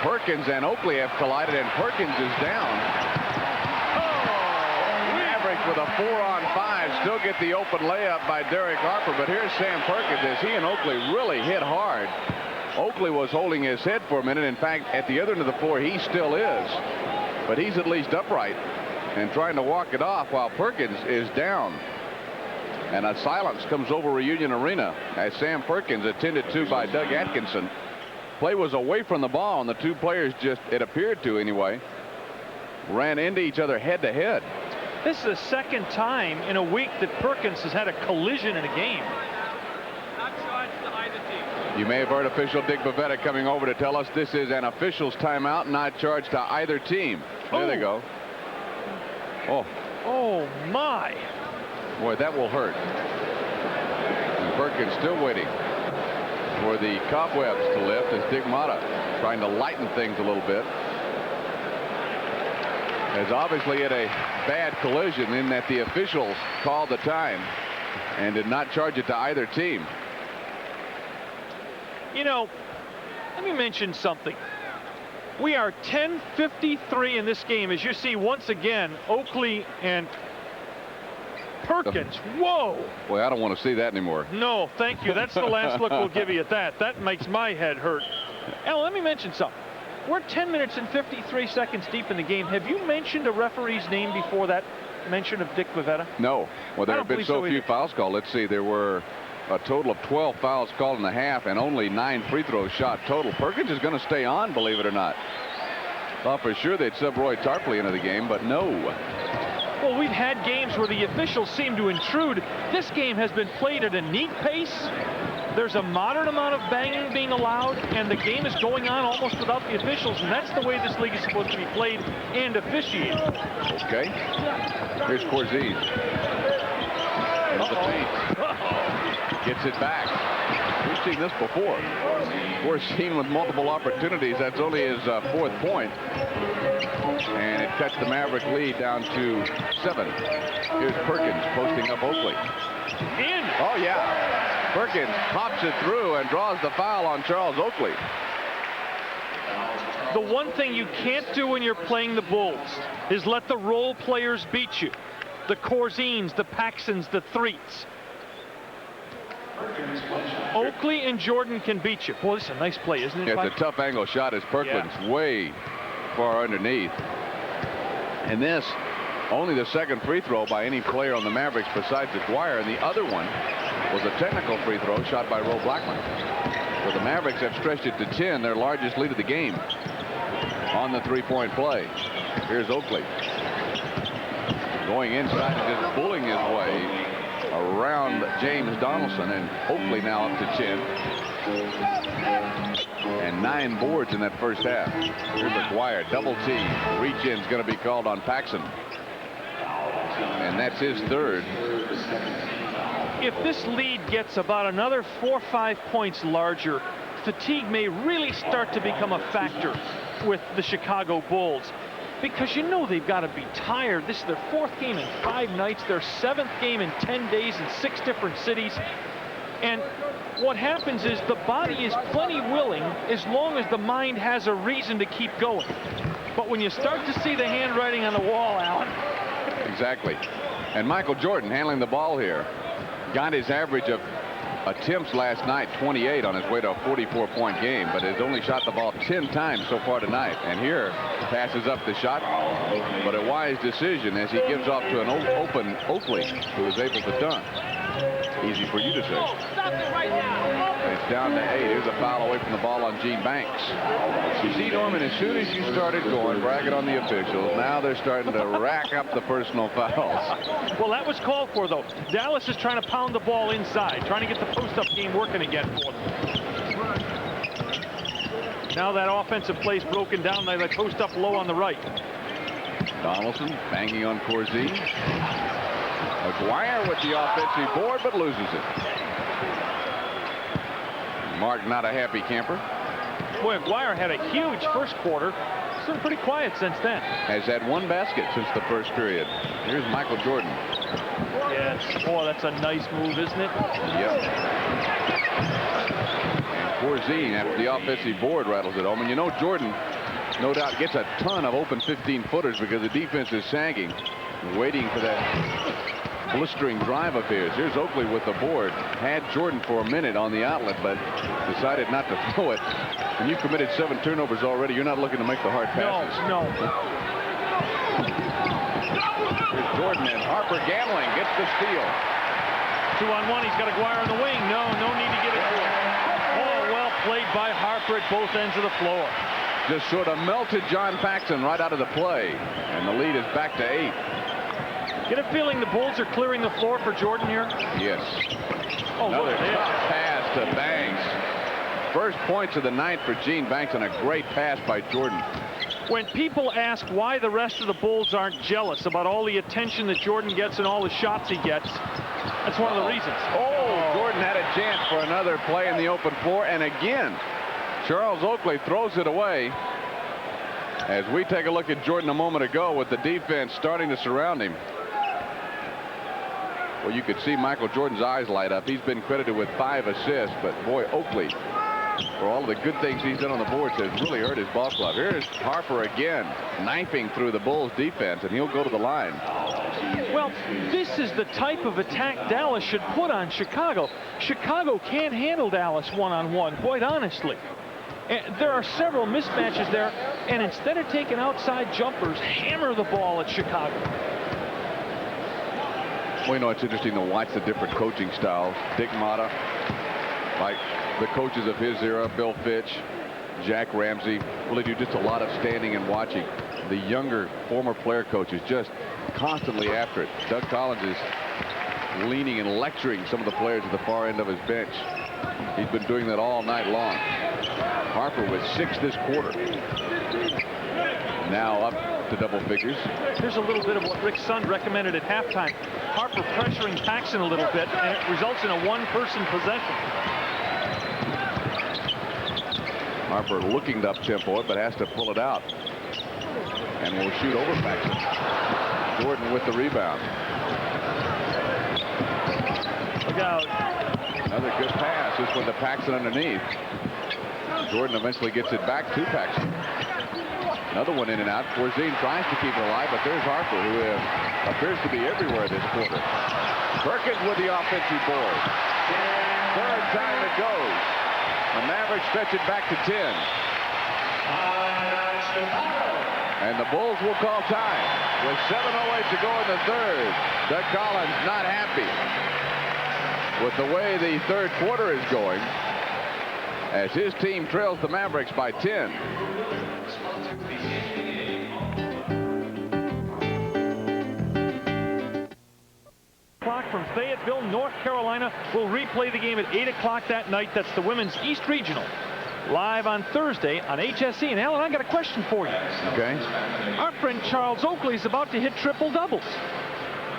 Perkins and Oakley have collided, and Perkins is down. Mavericks with a 4-on-5 still get the open layup by Derek Harper. But here's Sam Perkins as he and Oakley really hit hard. Oakley was holding his head for a minute. In fact, at the other end of the floor, he still is. But he's at least upright and trying to walk it off while Perkins is down. And a silence comes over Reunion Arena as Sam Perkins, attended to by Doug Atkinson. Play was away from the ball, and the two players just, it appeared to anyway, ran into each other head to head. This is the second time in a week that Perkins has had a collision in a game. Not charged to either You may have heard official Dick Bavetta coming over to tell us this is an official's timeout, not charged to either team. There they go. Oh my. Boy, that will hurt. And Perkins still waiting for the cobwebs to lift as Dick Motta trying to lighten things a little bit. Has obviously had a bad collision in that the officials called the time and did not charge it to either team. You know, let me mention something. We are 10:53 in this game, as you see once again, Oakley and Perkins. Whoa! Boy, I don't want to see that anymore. No, thank you. That's the last look we'll give you at that. That makes my head hurt. Now, let me mention something. We're 10 minutes and 53 seconds deep in the game. Have you mentioned a referee's name before that mention of Dick Bavetta? No. Well, there have been so few fouls called. Let's see. There were a total of 12 fouls called in the half and only 9 free throws shot total. Perkins is going to stay on, believe it or not. Thought for sure they'd sub Roy Tarpley into the game, but no. Well, we've had games where the officials seem to intrude. This game has been played at a neat pace. There's a moderate amount of banging being allowed, and the game is going on almost without the officials, and that's the way this league is supposed to be played and officiated. Okay. Here's Corzine. There's the paint. Gets it back. We've seen this before. Corzine with multiple opportunities. That's only his 4th point. And it cuts the Maverick lead down to 7. Here's Perkins posting up Oakley. In. Oh, yeah. Perkins pops it through and draws the foul on Charles Oakley. The one thing you can't do when you're playing the Bulls is let the role players beat you. The Corzines, the Paxsons, the Threets. Oakley and Jordan can beat you. Boy, this is a nice play, isn't it? It's a tough angle shot as Perkins way far underneath. And this, only the 2nd free throw by any player on the Mavericks besides Aguirre, and the other one was a technical free throw shot by Ro Blackman. So the Mavericks have stretched it to 10, their largest lead of the game on the 3-point play. Here's Oakley going inside and just bullying his way around James Donaldson, and Oakley now up to 10. And 9 boards in that first half. Here's Aguirre, double team. Reach in is going to be called on Paxson. And that's his 3rd. If this lead gets about another 4 or 5 points larger, fatigue may really start to become a factor with the Chicago Bulls. Because you know they've got to be tired. This is their 4th game in 5 nights, their 7th game in 10 days in 6 different cities. And what happens is the body is plenty willing as long as the mind has a reason to keep going. But when you start to see the handwriting on the wall, Alan. Exactly. And Michael Jordan handling the ball here. Got his average of attempts last night, 28, on his way to a 44-point game, but has only shot the ball 10 times so far tonight. And here, passes up the shot, but a wise decision as he gives off to an open Oakley, who is able to dunk. Easy for you to say. It's down to 8. Here's a foul away from the ball on Gene Banks. You see, Norman, as soon as you started going, bragging on the officials, now they're starting to rack up the personal fouls. Well, that was called for, though. Dallas is trying to pound the ball inside, trying to get the post-up game working again for them. Now that offensive play's broken down. They post up low on the right. Donaldson banging on Corzine. Aguirre with the offensive board, but loses it. Mark not a happy camper. Boy, Aguirre had a huge first quarter. It's been pretty quiet since then. Has had 1 basket since the first period. Here's Michael Jordan. Yes, boy, that's a nice move, isn't it? Yep. And Corzine, after the offensive board, rattles it home. And you know, Jordan, no doubt, gets a ton of open 15-footers because the defense is sagging, waiting for that blistering drive of his. Here's Oakley with the board. Had Jordan for a minute on the outlet, but decided not to throw it. When you've committed 7 turnovers already, you're not looking to make the hard passes. No. Here's Jordan, and Harper gambling gets the steal. 2-on-1. He's got Aguirre on the wing. No need to get it to him. Oh, well played by Harper at both ends of the floor. Just sort of melted John Paxson right out of the play, and the lead is back to 8. Get a feeling the Bulls are clearing the floor for Jordan here? Yes. Oh, another tough pass to Banks. first points of the night for Gene Banks on a great pass by Jordan. When people ask why the rest of the Bulls aren't jealous about all the attention that Jordan gets and all the shots he gets, that's one of the reasons. Oh, Jordan had a chance for another play in the open floor, and again, Charles Oakley throws it away. As we take a look at Jordan a moment ago with the defense starting to surround him. Well, you could see Michael Jordan's eyes light up. He's been credited with 5 assists, but boy, Oakley, for all of the good things he's done on the boards, has really hurt his ball club. Here's Harper again, knifing through the Bulls defense, and he'll go to the line. Well, this is the type of attack Dallas should put on Chicago. Chicago can't handle Dallas one-on-one, quite honestly. And there are several mismatches there, and instead of taking outside jumpers, hammer the ball at Chicago. Well, you know, it's interesting to watch the different coaching styles. Dick Motta, like the coaches of his era, Bill Fitch, Jack Ramsey, really do just a lot of standing and watching. The younger former player coaches just constantly after it. Doug Collins is leaning and lecturing some of the players at the far end of his bench. He's been doing that all night long. Harper with 6 this quarter. Now up to double figures. Here's a little bit of what Rick Sund recommended at halftime. Harper pressuring Paxson a little bit, and it results in a one-person possession. Harper looking to up-tempo it, but has to pull it out. And will shoot over Paxson. Jordan with the rebound. Look out. Another good pass. This one to Paxson underneath. Jordan eventually gets it back to Paxson. Another one in and out. Corzine tries to keep it alive, but there's Harper, who appears to be everywhere this quarter. Perkins with the offensive board. Third time it goes. The Mavericks stretch it back to 10. And the Bulls will call time with 7:08 to go in the third. Doug Collins not happy with the way the third quarter is going, as his team trails the Mavericks by 10. From Fayetteville, North Carolina, will replay the game at 8 o'clock that night. That's the Women's East Regional, live on Thursday on HSE. And Alan, I got a question for you. Okay. Our friend Charles Oakley is about to hit triple doubles.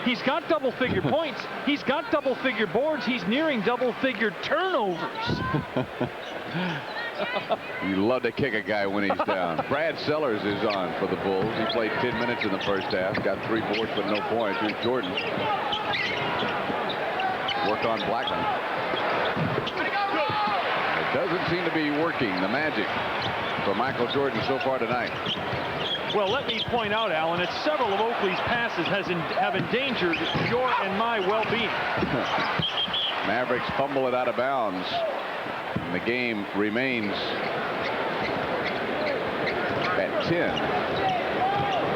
He's got double-figure points. He's got double-figure boards. He's nearing double-figure turnovers. You love to kick a guy when he's down. Brad Sellers is on for the Bulls. He played 10 minutes in the first half. Got 3 boards but no points. Here's Jordan. Work on Blackman. It doesn't seem to be working, the magic for Michael Jordan so far tonight. Well, let me point out, Alan, that several of Oakley's passes have endangered your and my well-being. Mavericks fumble it out of bounds. And the game remains at 10.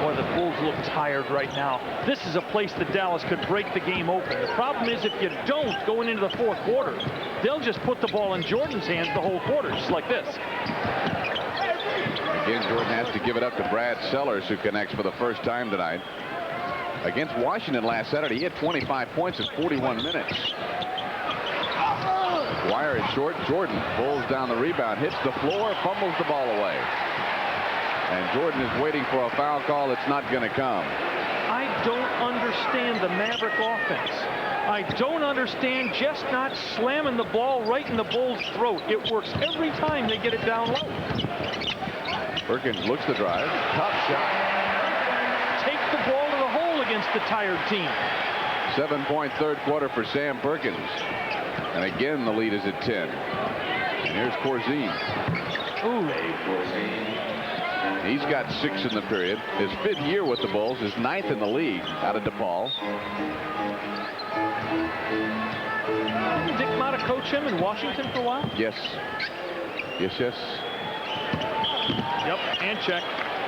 Boy, the Bulls look tired right now. This is a place that Dallas could break the game open. The problem is, if you don't going into the fourth quarter, they'll just put the ball in Jordan's hands the whole quarter, just like this. Again, Jordan has to give it up to Brad Sellers, who connects for the first time tonight. Against Washington last Saturday, he had 25 points in 41 minutes. Wire is short. Jordan pulls down the rebound, hits the floor, fumbles the ball away. And Jordan is waiting for a foul call that's not going to come. I don't understand the Maverick offense. I don't understand just not slamming the ball right in the Bulls' throat. It works every time they get it down low. Perkins looks to drive. Tough shot. Take the ball to the hole against the tired team. 7-point third quarter for Sam Perkins. And again, the lead is at 10. And here's Corzine. Ooh. He's got 6 in the period. His 5th year with the Bulls, his 9th in the league out of DePaul. Did Dick Motta coach him in Washington for a while? Yes. Yes, yes. Yep, and check.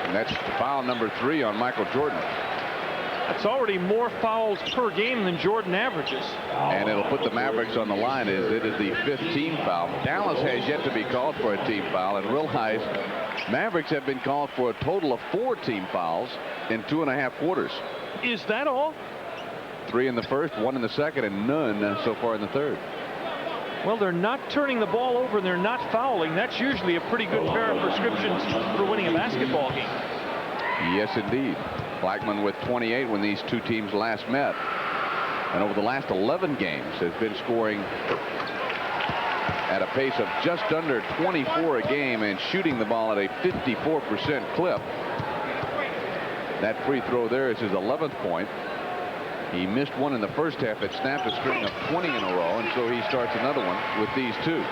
And that's foul number 3 on Michael Jordan. That's already more fouls per game than Jordan averages. And it'll put the Mavericks on the line as it is the 5th team foul. Dallas has yet to be called for a team foul, and realize Mavericks have been called for a total of 4 team fouls in 2.5 quarters. Is that all? 3 in the first, 1 in the second, and none so far in the third. Well, they're not turning the ball over and they're not fouling. That's usually a pretty good pair of prescriptions for winning a basketball game. Yes, indeed. Blackman with 28 when these two teams last met. And over the last 11 games has been scoring at a pace of just under 24 a game and shooting the ball at a 54% clip. That free throw there is his 11th point. He missed one in the first half that snapped a string of 20 in a row, and so he starts another one with these two.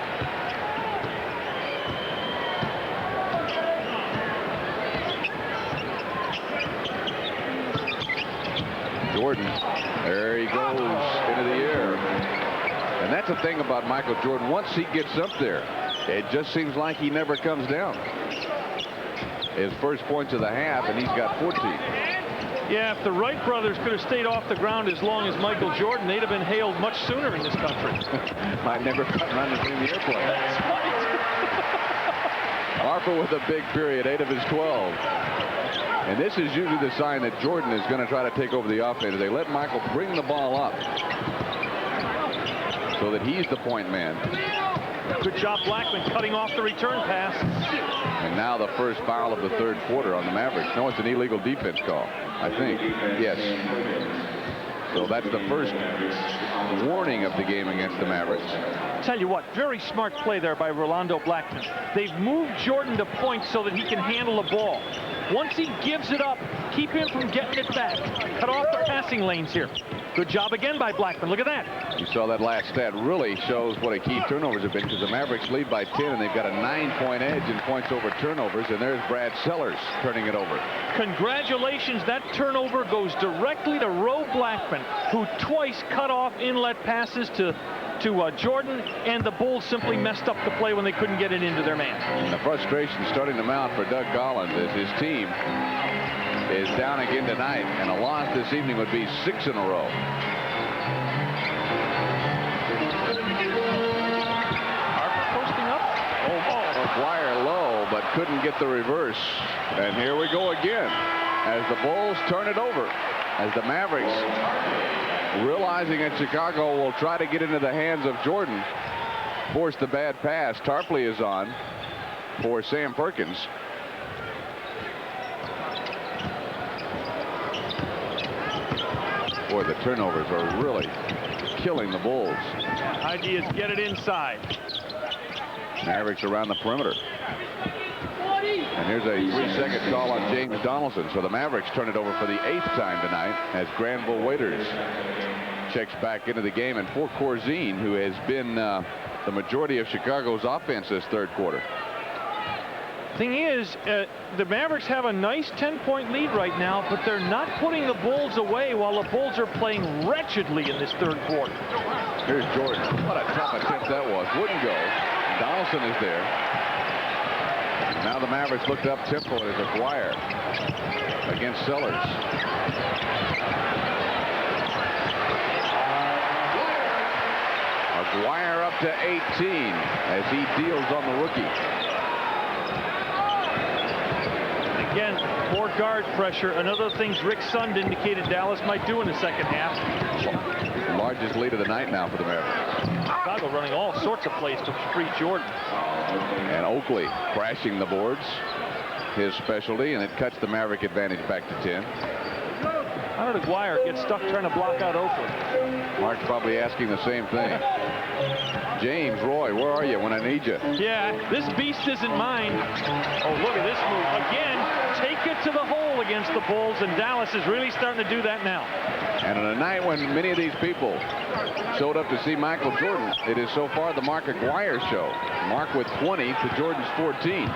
Jordan, there he goes into the air. And that's the thing about Michael Jordan. Once he gets up there, it just seems like he never comes down. His first points of the half, and he's got 14. Yeah, if the Wright brothers could have stayed off the ground as long as Michael Jordan, they'd have been hailed much sooner in this country. Might never gotten on in the airplane. That's right. Harper with a big period, 8 of his 12. And this is usually the sign that Jordan is going to try to take over the offense. They let Michael bring the ball up so that he's the point man. Good job, Blackman, cutting off the return pass. And now the first foul of the third quarter on the Mavericks. No, it's an illegal defense call, I think. Yes. So that's the first warning of the game against the Mavericks. Tell you what, very smart play there by Rolando Blackman. They've moved Jordan to point so that he can handle the ball. Once he gives it up, keep him from getting it back. Cut off the passing lanes here. Good job again by Blackman. Look at that. You saw that last stat really shows what a key turnovers have been, because the Mavericks lead by 10 and they've got a 9-point edge in points over turnovers, and there's Brad Sellers turning it over. Congratulations. That turnover goes directly to Ro Blackman, who twice cut off inlet passes to Jordan, and the Bulls simply messed up the play when they couldn't get it into their man. And the frustration starting to mount for Doug Collins as his team is down again tonight, and a loss this evening would be 6 in a row. Harper posting up. McGuire low, but couldn't get the reverse. And here we go again as the Bulls turn it over, as the Mavericks, realizing that Chicago will try to get into the hands of Jordan, force the bad pass. Tarpley is on for Sam Perkins. Boy, the turnovers are really killing the Bulls. Idea is get it inside. Mavericks around the perimeter. And here's a 3-second call on James Donaldson. So the Mavericks turn it over for the 8th time tonight as Granville Waiters checks back into the game, and for Corzine, who has been the majority of Chicago's offense this third quarter. Thing is, the Mavericks have a nice 10-point lead right now, but they're not putting the Bulls away while the Bulls are playing wretchedly in this third quarter. Here's Jordan. What a tough attempt that was. Wouldn't go. Donaldson is there. Now the Mavericks looked up tempo as Aguirre against Sellers. Aguirre up to 18 as he deals on the rookie. Again, more guard pressure. Another things Rick Sund indicated Dallas might do in the second half. Largest lead of the night now for the Mavericks. Chicago running all sorts of plays to free Jordan. And Oakley crashing the boards, his specialty, and it cuts the Maverick advantage back to 10. How did Aguirre get stuck trying to block out Oakley? Mark's probably asking the same thing. James, Roy, where are you when I need you? Yeah, this beast isn't mine. Oh, look at this move. Again, take it to the hole against the Bulls, and Dallas is really starting to do that now. And on a night when many of these people showed up to see Michael Jordan, it is so far the Mark Aguirre show. Mark with 20 to Jordan's 14.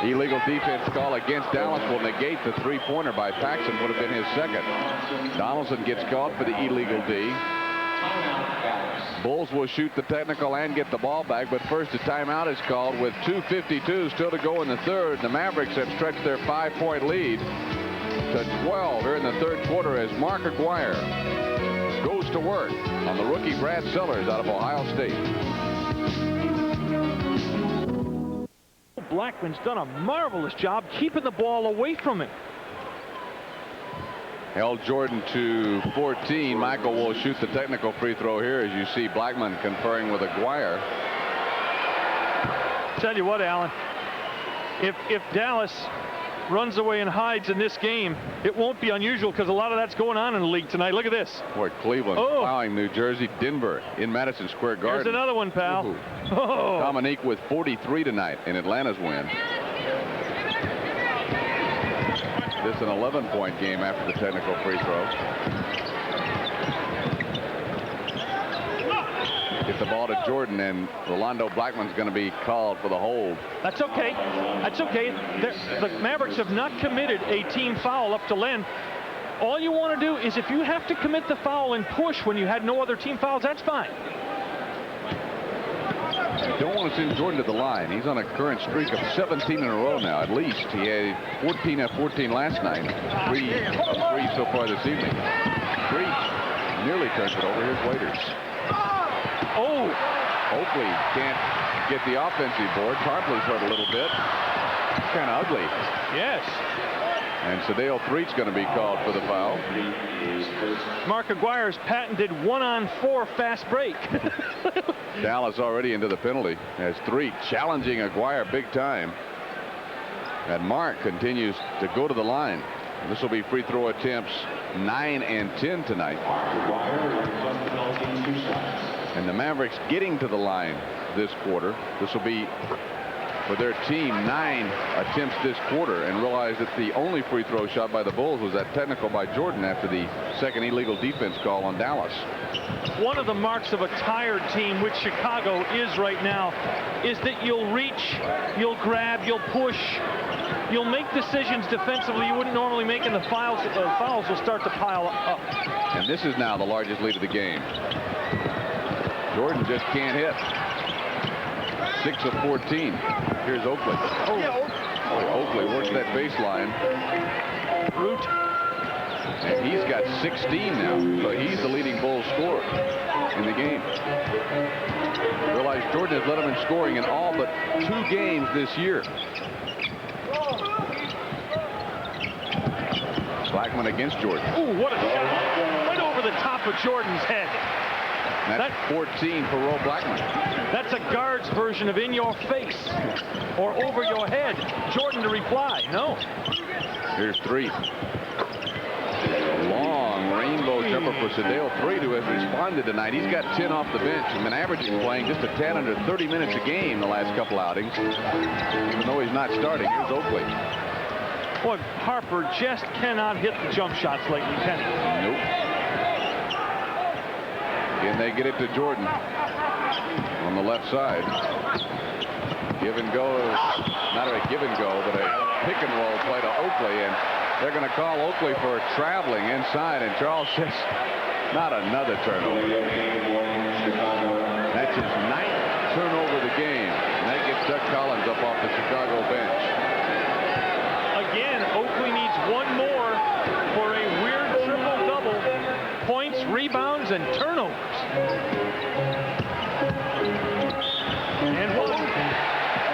Illegal defense call against Dallas will negate the three-pointer by Paxson, would have been his second. Donaldson gets called for the illegal D. Bulls will shoot the technical and get the ball back, but first a timeout is called with 2:52 still to go in the third. The Mavericks have stretched their 5-point lead to 12 here in the third quarter as Mark Aguirre goes to work on the rookie Brad Sellers out of Ohio State. Blackman's done a marvelous job keeping the ball away from him. Held Jordan to 14. Michael will shoot the technical free throw here, as you see Blackman conferring with Aguirre. Tell you what, Alan, if Dallas runs away and hides in this game, it won't be unusual, because a lot of that's going on in the league tonight. Look at this. Boy, Cleveland plowing New Jersey. Denver in Madison Square Garden. There's another one, pal. Ooh. Dominique with 43 tonight in Atlanta's win. This is an 11-point game after the technical free throw. Get the ball to Jordan, and Rolando Blackman's going to be called for the hold. That's okay. That's okay. The Mavericks have not committed a team foul up to Len. All you want to do is, if you have to commit the foul and push when you had no other team fouls, that's fine. You don't want to send Jordan to the line. He's on a current streak of 17 in a row now, at least. He had 14 of 14 last night. 3 of 3 so far this evening. Breach nearly turns it over. Here's Waiters. Oh! Oakley can't get the offensive board. Tarpley's hurt a little bit. It's kind of ugly. Yes. And Sadale Threet's going to be called for the foul. Mark Aguirre's patented 1-on-4 fast break. Dallas already into the penalty as Threet challenging Aguirre big time. And Mark continues to go to the line. This will be free throw attempts 9 and 10 tonight. And the Mavericks getting to the line this quarter. This will be, for their team, 9 attempts this quarter, and realize that the only free throw shot by the Bulls was that technical by Jordan after the second illegal defense call on Dallas. One of the marks of a tired team, which Chicago is right now, is that you'll reach, you'll grab, you'll push, you'll make decisions defensively you wouldn't normally make, and the fouls will start to pile up. And this is now the largest lead of the game. Jordan just can't hit. 6 of 14. Here's Oakley. Oakley works that baseline. Root. And he's got 16 now. So he's the leading Bulls scorer in the game. Realize Jordan has led him in scoring in all but 2 games this year. Blackman against Jordan. Ooh, what a shot. Right over the top of Jordan's head. That's 14 for Roe Blackman. That's a guard's version of in your face or over your head. Jordan to reply. No. Here's Threet. Long rainbow jumper for Sadale Threet, who has responded tonight. He's got 10 off the bench and been averaging playing just a tad under 30 minutes a game the last couple outings, even though he's not starting. Here's Oakley. Boy, Harper just cannot hit the jump shots lately, can he? Nope. And they get it to Jordan on the left side. Give and go, not a give and go, but a pick and roll play to Oakley, and they're going to call Oakley for traveling inside, and Charles says, not another turnover. That's his 9th turnover of the game, and that gets Doug Collins up off the Chicago bench. Again, Oakley needs one more for a weird triple-double. Points, rebounds, and turnovers. And one.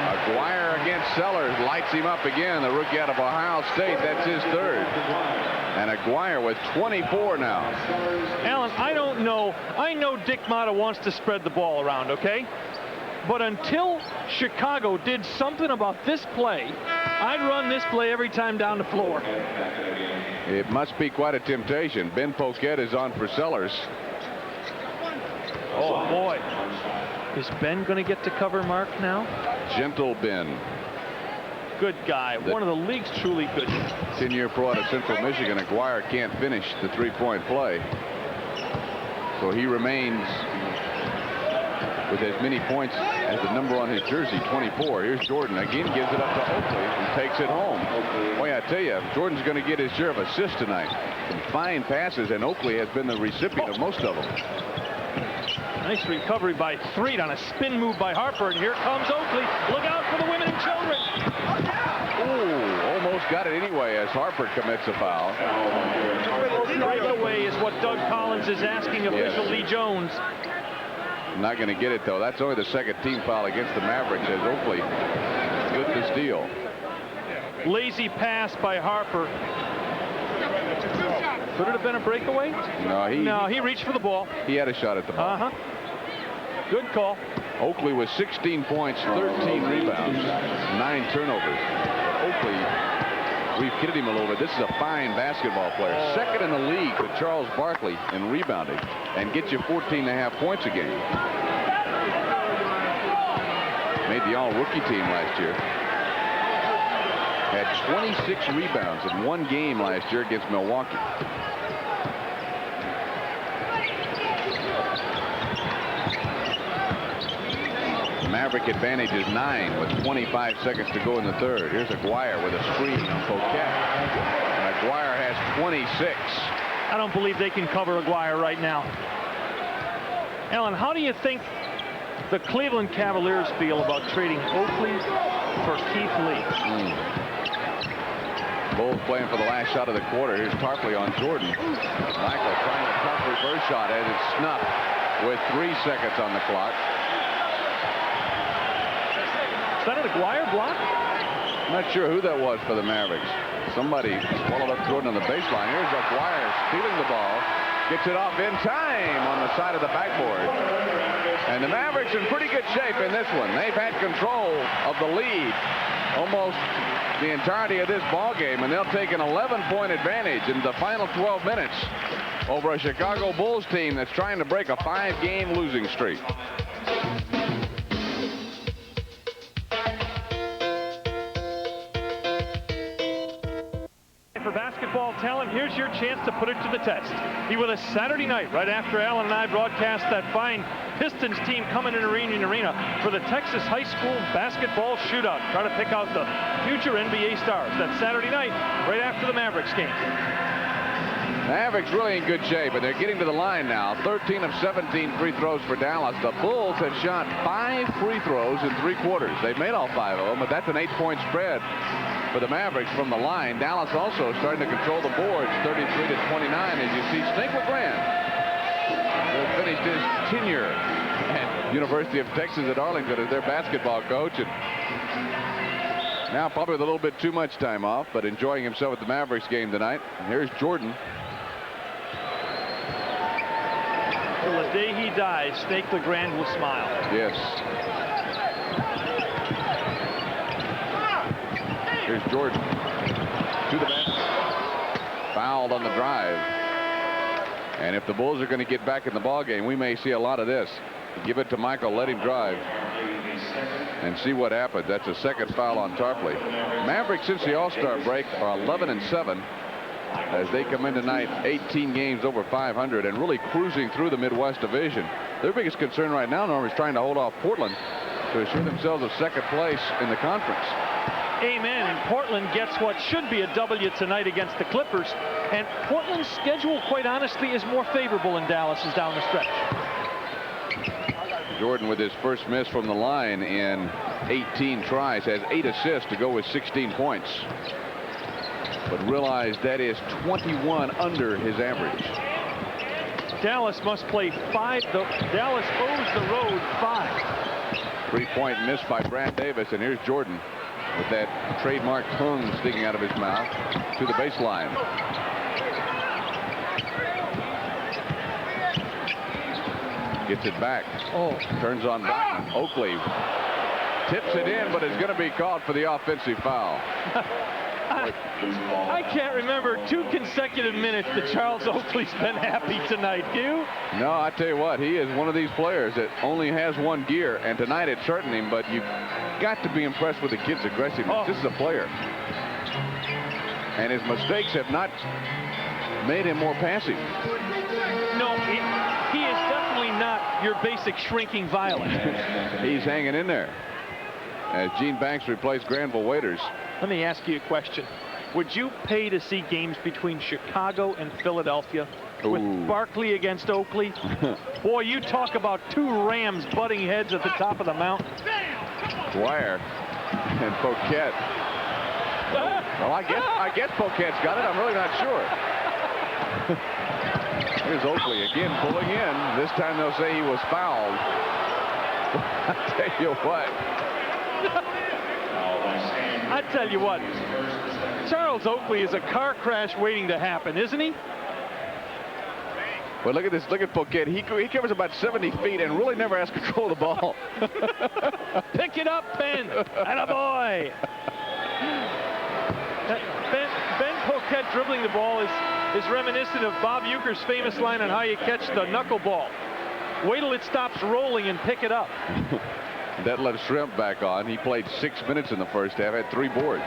Aguirre against Sellers lights him up again. The rookie out of Ohio State. That's his 3rd. And Aguirre with 24 now. Alan, I don't know. I know Dick Motta wants to spread the ball around, okay? But until Chicago did something about this play, I'd run this play every time down the floor. It must be quite a temptation. Ben Poquet is on for Sellers. Oh, boy. Is Ben going to get to cover Mark now? Gentle Ben. Good guy. One of the league's truly good. 10-year pro out of Central Michigan. Aguirre can't finish the 3-point play. So he remains with as many points as the number on his jersey, 24. Here's Jordan. Again, gives it up to Oakley and takes it home. Boy, I tell you, Jordan's going to get his share of assists tonight. Some fine passes, and Oakley has been the recipient of most of them. Nice recovery by Threet on a spin move by Harper, and here comes Oakley. Look out for the women and children. Ooh, almost got it anyway as Harper commits a foul. Breakaway is what Doug Collins is asking official Lee Jones. Not going to get it, though. That's only the 2nd team foul against the Mavericks as Oakley good to steal. Lazy pass by Harper. Could it have been a breakaway? No, he reached for the ball. He had a shot at the ball. Good call. Oakley with 16 points, 13 rebounds, 9 turnovers. Oakley, we've kidded him a little bit. This is a fine basketball player. Second in the league to Charles Barkley in rebounding, and gets you 14.5 points a game. Made the all-rookie team last year. Had 26 rebounds in one game last year against Milwaukee. Maverick advantage is 9 with 25 seconds to go in the third. Here's Aguirre with a screen on Poquet. And Aguirre has 26. I don't believe they can cover Aguirre right now. Alan, how do you think the Cleveland Cavaliers feel about trading Oakley for Keith Lee? Bulls playing for the last shot of the quarter. Here's Tarpley on Jordan. Michael trying a tough reverse shot as it's snuffed with 3 seconds on the clock. Is that an Aguirre block? I'm not sure who that was for the Mavericks. Somebody swallowed up Jordan on the baseline. Here's Aguirre stealing the ball. Gets it off in time on the side of the backboard. And the Mavericks in pretty good shape in this one. They've had control of the lead almost the entirety of this ball game, and they'll take an 11-point advantage in the final 12 minutes over a Chicago Bulls team that's trying to break a 5-game losing streak. For basketball talent, here's your chance to put it to the test. Be with us Saturday night right after Alan and I broadcast that fine Pistons team coming into Reunion Arena for the Texas High School basketball shootout. Try to pick out the future NBA stars. That's Saturday night right after the Mavericks game. Mavericks really in good shape, and they're getting to the line now. 13 of 17 free throws for Dallas. The Bulls have shot 5 free throws in 3 quarters. They've made all 5 of them, but that's an 8-point spread for the Mavericks from the line. Dallas also starting to control the boards, 33-29, as you see Snake LeGrand has finished his tenure at University of Texas at Arlington as their basketball coach, and now probably with a little bit too much time off, but enjoying himself at the Mavericks game tonight. And here's Jordan. Till the day he dies, Snake LeGrand will smile. Yes. Here's Jordan to the bench. Fouled on the drive. And if the Bulls are going to get back in the ball game, we may see a lot of this. Give it to Michael, let him drive, and see what happens. That's a second foul on Tarpley. Mavericks since the All-Star break are 11-7 as they come in tonight 18 games over 500 and really cruising through the Midwest Division. Their biggest concern right now, Norm, is trying to hold off Portland to assure themselves a second place in the conference. Amen. And Portland gets what should be a W tonight against the Clippers. And Portland's schedule, quite honestly, is more favorable than Dallas's down the stretch. Jordan with his first miss from the line in 18 tries has 8 assists to go with 16 points. But realize that is 21 under his average. Dallas must play 5. Dallas owes the road 5. 3-point miss by Brad Davis, and here's Jordan with that trademark tongue sticking out of his mouth to the baseline. Gets it back. Turns on Brown. Oakley tips it in, but is going to be called for the offensive foul. I can't remember 2 consecutive minutes that Charles Oakley's been happy tonight. You? No, I tell you what, he is one of these players that only has one gear, and tonight it's hurting him, but you've got to be impressed with the kid's aggressiveness. This is a player. And his mistakes have not made him more passive. No, he is definitely not your basic shrinking violet. He's hanging in there as Gene Banks replaced Granville Waiters. Let me ask you a question. Would you pay to see games between Chicago and Philadelphia with Barkley against Oakley? Boy, you talk about 2 Rams butting heads at the top of the mountain. Dwyer and Poquet. Well, I guess Poquet's got it. I'm really not sure. Here's Oakley again pulling in. This time they'll say he was fouled. I tell you what. I tell you what. Charles Oakley is a car crash waiting to happen, isn't he? But look at this. Look at Poquet. He covers about 70 feet and really never has control of the ball. Pick it up, Ben. Attaboy. Ben Poquet dribbling the ball is reminiscent of Bob Uecker's famous line on how you catch the knuckleball. Wait till it stops rolling and pick it up. That left Shrimp back on. He played 6 minutes in the first half, had 3 boards.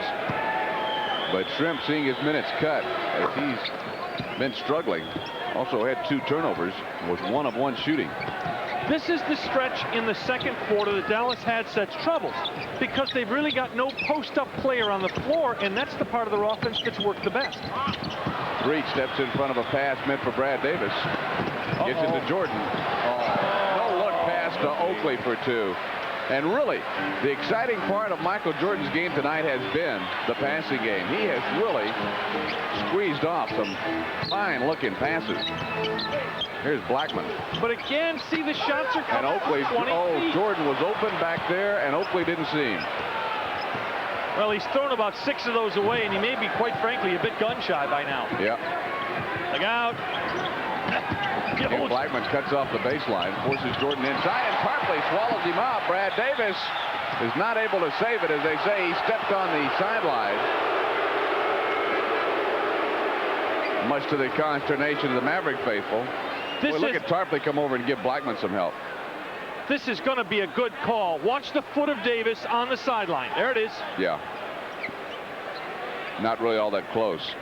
But Shrimp seeing his minutes cut as he's been struggling. Also had 2 turnovers, was 1 of 1 shooting. This is the stretch in the second quarter that Dallas had such troubles because they've really got no post-up player on the floor, and that's the part of their offense that's worked the best. Reed steps in front of a pass meant for Brad Davis. Gets into Jordan. No look pass to Oakley for 2. And really, the exciting part of Michael Jordan's game tonight has been the passing game. He has really squeezed off some fine-looking passes. Here's Blackman. But again, see, the shots are coming. And Oakley, Jordan was open back there, and Oakley didn't see him. Well, he's thrown about 6 of those away, and he may be, quite frankly, a bit gun-shy by now. Yeah. Look out. And Blackman cuts off the baseline, forces Jordan inside, and Tarpley swallows him up. Brad Davis is not able to save it. As they say, he stepped on the sideline. Much to the consternation of the Maverick faithful. Boy, look at Tarpley come over and give Blackman some help. This is going to be a good call. Watch the foot of Davis on the sideline. There it is. Yeah. Not really all that close.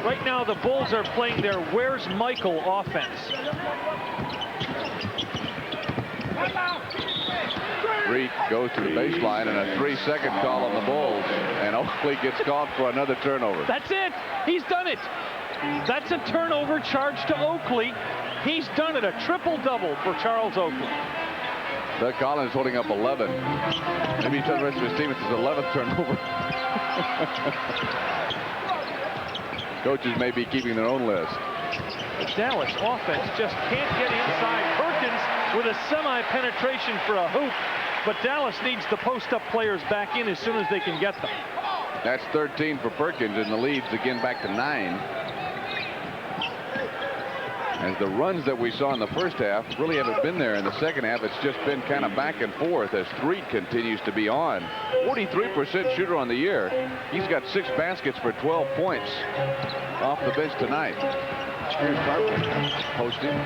Right now, the Bulls are playing their "Where's Michael" offense. Reed goes to the baseline and a 3-second call on the Bulls, and Oakley gets called for another turnover. That's it. He's done it. That's a turnover charge to Oakley. He's done it. A triple-double for Charles Oakley. Doug Collins holding up 11. Maybe he tells the rest of his team it's his 11th turnover. Coaches may be keeping their own list. The Dallas offense just can't get inside. Perkins with a semi-penetration for a hoop, but Dallas needs the post-up players back in as soon as they can get them. That's 13 for Perkins, and the lead's again back to 9. As the runs that we saw in the first half really haven't been there in the second half. It's just been kind of back and forth as Threet continues to be on. 43% shooter on the year. He's got 6 baskets for 12 points off the bench tonight. Here's Tarpley posting.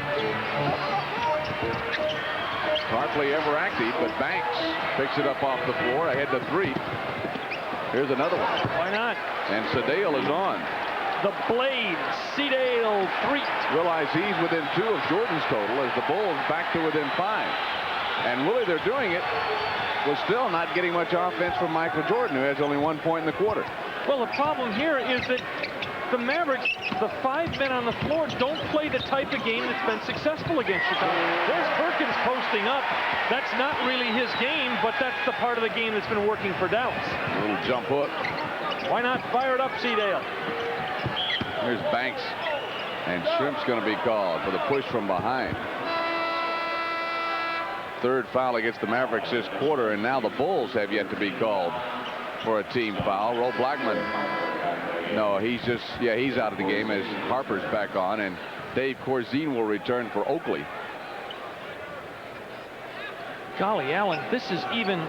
Tarpley ever active, but Banks picks it up off the floor ahead to Threet. Here's another one. Why not? And Sedale is on. The Blade, Sedale, Threet. Realize he's within 2 of Jordan's total as the Bulls back to within 5. And really they're doing it with still not getting much offense from Michael Jordan, who has only 1 point in the quarter. Well, the problem here is that the Mavericks, the 5 men on the floor, don't play the type of game that's been successful against Chicago. There's Perkins posting up. That's not really his game, but that's the part of the game that's been working for Dallas. A little jump hook. Why not fire it up, Sedale? Here's Banks, and Shrimp's going to be called for the push from behind. 3rd foul against the Mavericks this quarter, and now the Bulls have yet to be called for a team foul. Roe Blackman. No, he's just, yeah, he's out of the game as Harper's back on, and Dave Corzine will return for Oakley. Golly, Allen, this is even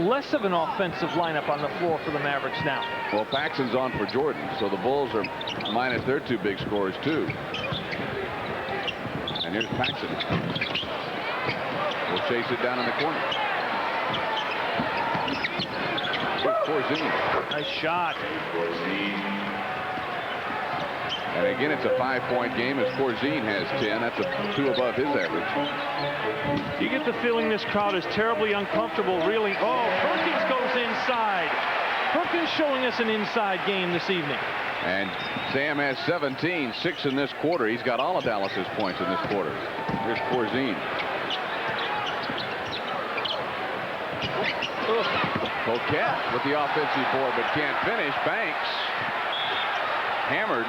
less of an offensive lineup on the floor for the Mavericks now. Well, Paxson's on for Jordan, so the Bulls are minus their 2 big scorers, too. And here's Paxson. Will chase it down in the corner. Here's Corzine. Nice shot. And again, it's a 5-point game as Corzine has 10. That's a 2 above his average. You get the feeling this crowd is terribly uncomfortable, really. Oh, Perkins goes inside. Perkins showing us an inside game this evening. And Sam has 17, 6 in this quarter. He's got all of Dallas's points in this quarter. Here's Corzine. Poquet with the offensive board, but can't finish. Banks hammered.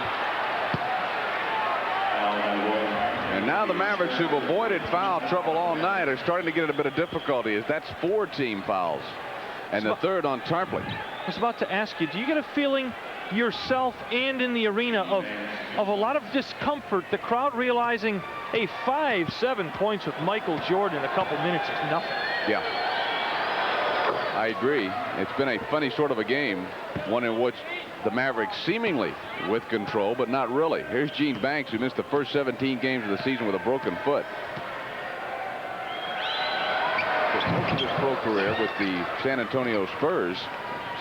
And now the Mavericks, who've avoided foul trouble all night, are starting to get in a bit of difficulty as that's 4 team fouls. and the third on Tarpley. I was about to ask you, do you get a feeling yourself and in the arena of a lot of discomfort, the crowd realizing, hey, 5-7 points with Michael Jordan in a couple minutes is nothing? Yeah, I agree. It's been a funny sort of a game, one in which the Mavericks seemingly with control, but not really. Here's Gene Banks, who missed the first 17 games of the season with a broken foot. For most of his pro career with the San Antonio Spurs,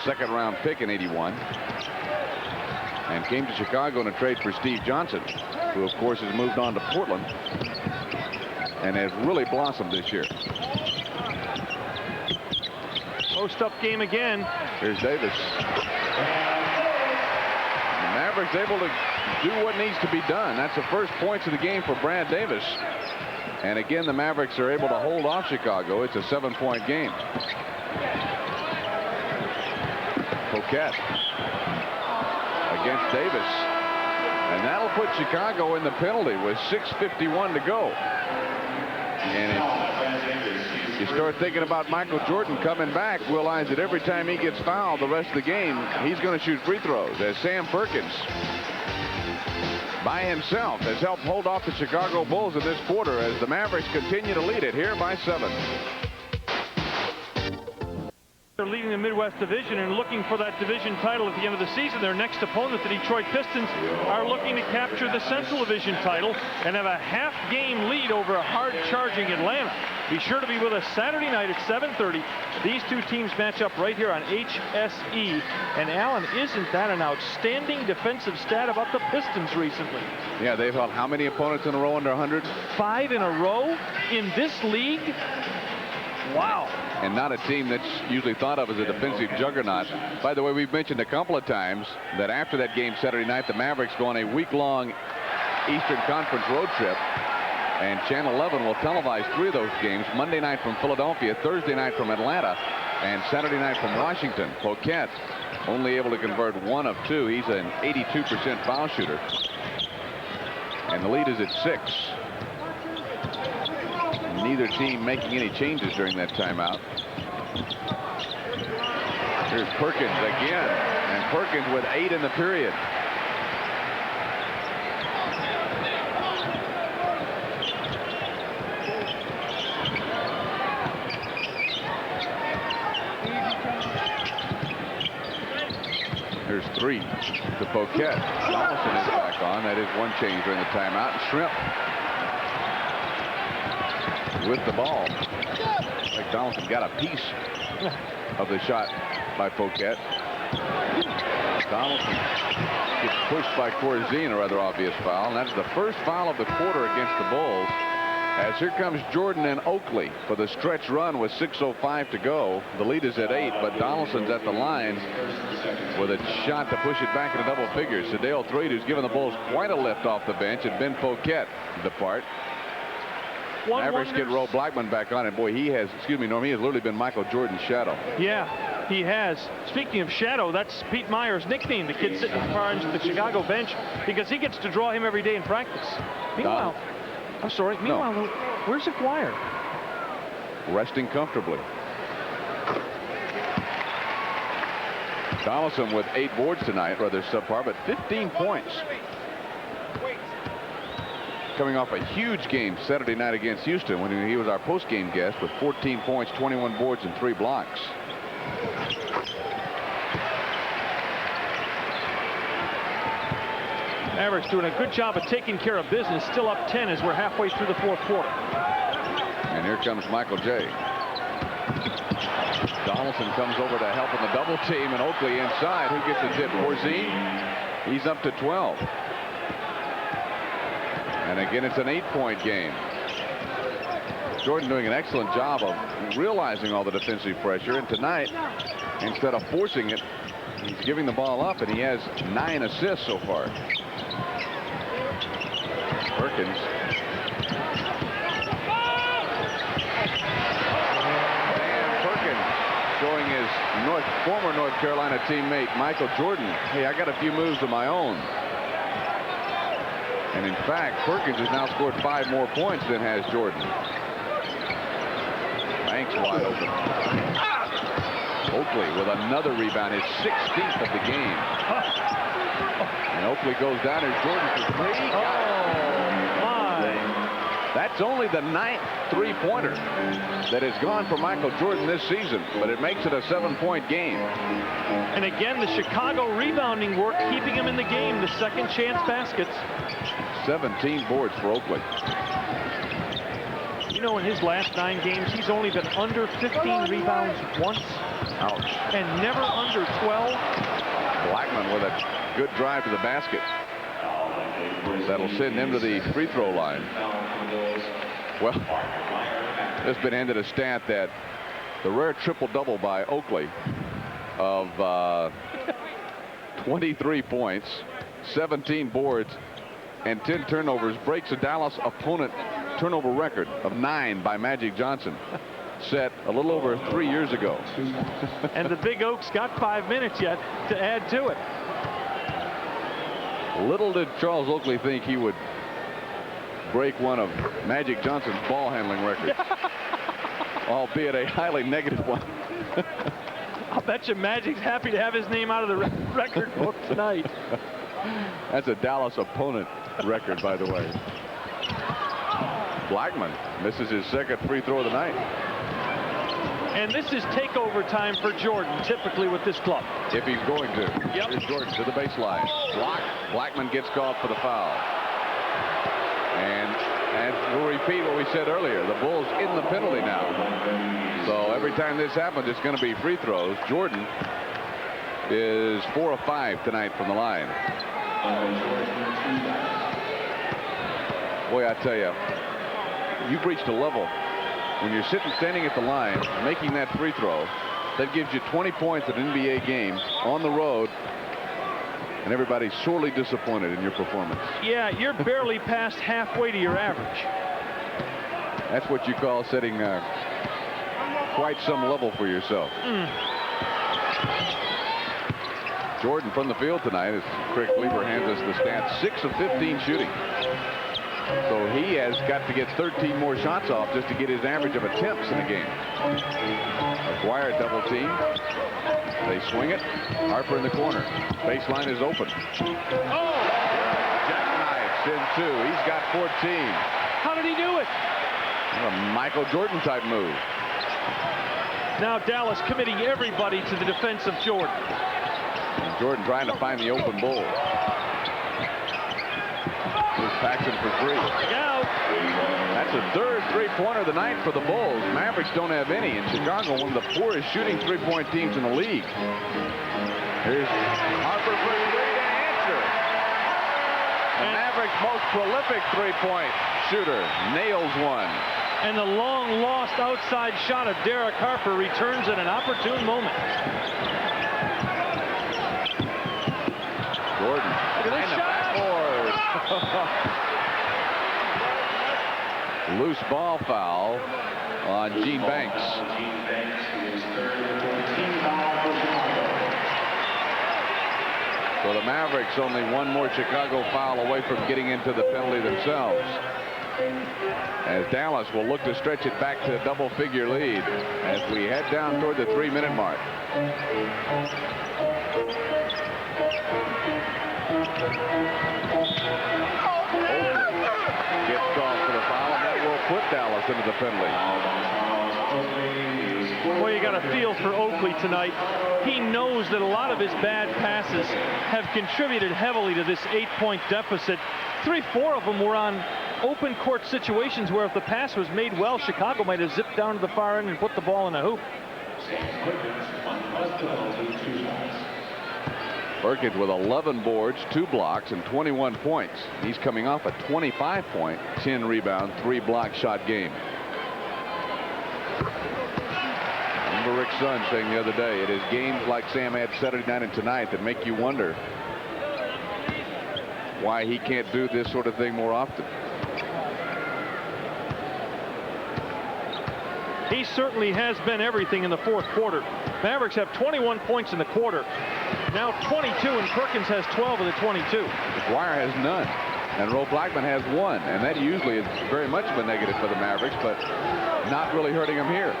second-round pick in '81, and came to Chicago in a trade for Steve Johnson, who, of course, has moved on to Portland and has really blossomed this year. Post-up game again. Here's Davis. The Mavericks able to do what needs to be done. That's the first points of the game for Brad Davis. And again, the Mavericks are able to hold off Chicago. It's a 7-point game. Poquette against Davis. And that'll put Chicago in the penalty with 6:51 to go. And if you start thinking about Michael Jordan coming back, realize that every time he gets fouled the rest of the game, he's going to shoot free throws, as Sam Perkins by himself has helped hold off the Chicago Bulls in this quarter as the Mavericks continue to lead it here by 7. They're leading the Midwest Division and looking for that division title at the end of the season. Their next opponent, the Detroit Pistons, are looking to capture the Central Division title and have a half-game lead over a hard-charging Atlanta. Be sure to be with us Saturday night at 7:30. These two teams match up right here on HSE. And Alan, isn't that an outstanding defensive stat about the Pistons recently? Yeah, they've held how many opponents in a row under 100? 5 in a row in this league? Wow. And not a team that's usually thought of as a defensive juggernaut. By the way, we've mentioned a couple of times that after that game Saturday night, the Mavericks go on a week-long Eastern Conference road trip. And Channel 11 will televise 3 of those games. Monday night from Philadelphia, Thursday night from Atlanta, and Saturday night from Washington. Poquette only able to convert 1 of 2. He's an 82% foul shooter. And the lead is at 6. Neither team making any changes during that timeout. Here's Perkins again, and Perkins with 8 in the period. Here's 3 to Poquette. Donaldson is back on. That is one change during the timeout. And Shrimp with the ball. Like Donaldson got a piece of the shot by Poquette. Donaldson gets pushed by Corzine, a rather obvious foul. And that's the first foul of the quarter against the Bulls. As here comes Jordan and Oakley for the stretch run with 6:05 to go. The lead is at 8, but Donaldson's at the line with a shot to push it back into double figures. Sedale Threed, who's given the Bulls quite a lift off the bench, and Ben Poquette depart. Mavericks get Roe Blackman back on, and boy, he has, excuse me, Norm, he has literally been Michael Jordan's shadow. Yeah, he has. Speaking of shadow, that's Pete Meyer's nickname, the kid sitting far into the Chicago bench, because he gets to draw him every day in practice. Meanwhile, I'm sorry, meanwhile, where's AGUIRRE? Resting comfortably. Donaldson with 8 boards tonight, rather subpar, but 15 points. Coming off a huge game Saturday night against Houston when he was our post-game guest with 14 points, 21 boards, and 3 blocks. Mavericks doing a good job of taking care of business. Still up 10 as we're halfway through the 4th quarter. And here comes Michael J. Donaldson comes over to help in the double team, and Oakley inside. Who gets the tip? Corzine. He's up to 12. And again, it's an 8-point game. Jordan doing an excellent job of realizing all the defensive pressure. And tonight, instead of forcing it, he's giving the ball up, and he has 9 assists so far. Perkins. And Perkins showing his former North Carolina teammate Michael Jordan, hey, I got a few moves of my own. And in fact, Perkins has now scored 5 more points than has Jordan. Banks wide open. Oakley with another rebound, his 16th of the game. And Oakley goes down. There's Jordan for three. That's only the 9th three-pointer that has gone for Michael Jordan this season, but it makes it a 7-point game. And again, the Chicago rebounding work keeping him in the game. The second chance baskets. 17 boards for Oakley. You know, in his last 9 games, he's only been under 15 rebounds once. Ouch. And never under 12. Blackman with a good drive to the basket. That'll send him to the free throw line. Well, it's been ended a stat that the rare triple-double by Oakley of 23 points, 17 boards, and 10 turnovers breaks a Dallas opponent turnover record of 9 by Magic Johnson, set a little over 3 years ago. And the Big Oak's got 5 minutes yet to add to it. Little did Charles Oakley think he would break one of Magic Johnson's ball handling records, albeit a highly negative one. I'll bet you Magic's happy to have his name out of the record book tonight. That's a Dallas opponent record, by the way. Blackman misses his second free throw of the night. And this is takeover time for Jordan, typically with this club. If he's going to. Yep. Here's Jordan to the baseline. Block. Blackman gets called for the foul. And we'll repeat what we said earlier. The Bulls in the penalty now. So every time this happens, it's going to be free throws. Jordan is 4 of 5 tonight from the line. Boy, I tell you, you've reached a level when you're standing at the line, making that free throw, that gives you 20 points at an NBA game on the road, and everybody's sorely disappointed in your performance. Yeah, you're barely past halfway to your average. That's what you call setting quite some level for yourself. Jordan from the field tonight, as Craig Kleber hands us the stats, 6 of 15 shooting. So he has got to get 13 more shots off just to get his average of attempts in the game. Aguirre double team. They swing it. Harper in the corner. Baseline is open. Oh! Jackknives in 2. He's got 14. How did he do it? A Michael Jordan type move. Now Dallas committing everybody to the defense of Jordan. And Jordan trying to find the open bull. Paxson for 3. Out. That's a third three-pointer of the night for the Bulls. Mavericks don't have any, and Chicago, one of the poorest shooting three-point teams in the league. Here's Harper for 3 to answer. The Mavericks' most prolific three-point shooter nails one. And the long-lost outside shot of Derek Harper returns at an opportune moment. Jordan. Look at this shot. Loose ball foul on Gene Banks. So the Mavericks only one more Chicago foul away from getting into the penalty themselves, as Dallas will look to stretch it back to a double-figure lead as we head down toward the 3-minute mark. Gets called for the foul, and that will put Dallas into the penalty. Boy, you got a feel for Oakley tonight. He knows that a lot of his bad passes have contributed heavily to this 8-point deficit. 3-4 of them were on open court situations where if the pass was made well, Chicago might have zipped down to the far end and put the ball in the hoop. Perkins with 11 boards, 2 blocks, and 21 points. He's coming off a 25-point, 10-rebound, 3-block shot game. Remember Rick Sun saying the other day, it is games like Sam had Saturday night and tonight that make you wonder why he can't do this sort of thing more often. He certainly has been everything in the fourth quarter. Mavericks have 21 points in the quarter. Now 22, and Perkins has 12 of the 22. Aguirre has none, and Roe Blackman has 1, and that usually is very much of a negative for the Mavericks, but not really hurting them here.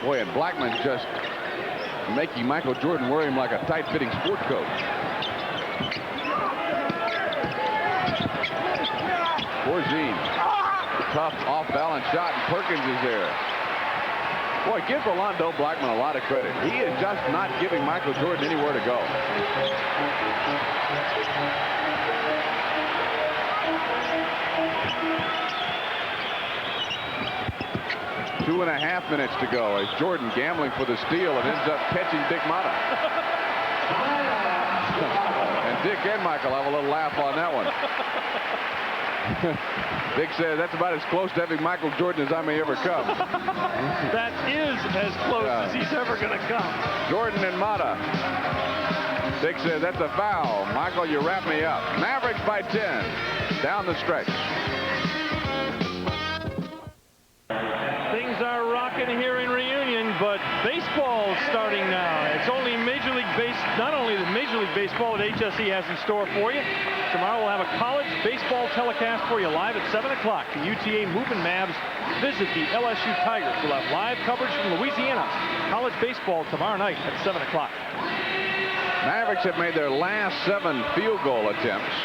Boy, and Blackman's just making Michael Jordan wear him like a tight-fitting sport coat. Corzine, tough off-balance shot, and Perkins is there. Boy, give Rolando Blackman a lot of credit. He is just not giving Michael Jordan anywhere to go. Two and a half minutes to go as Jordan gambling for the steal and ends up catching Dick Motta. And Dick and Michael have a little laugh on that one. Dick says that's about as close to having Michael Jordan as I may ever come. That is as close as he's ever going to come. Jordan and Motta. Dick says that's a foul. Michael, you wrap me up. Mavericks by 10 down the stretch. Things are rocking here in Reunion, but baseball's starting now. It's only Major League not only the Major League Baseball that HSE has in store for you. Tomorrow we'll have a college baseball telecast for you live at 7 o'clock. The UTA moving Mavs visit the LSU Tigers. We'll have live coverage from Louisiana. College baseball tomorrow night at 7 o'clock. Mavericks have made their last 7 field goal attempts.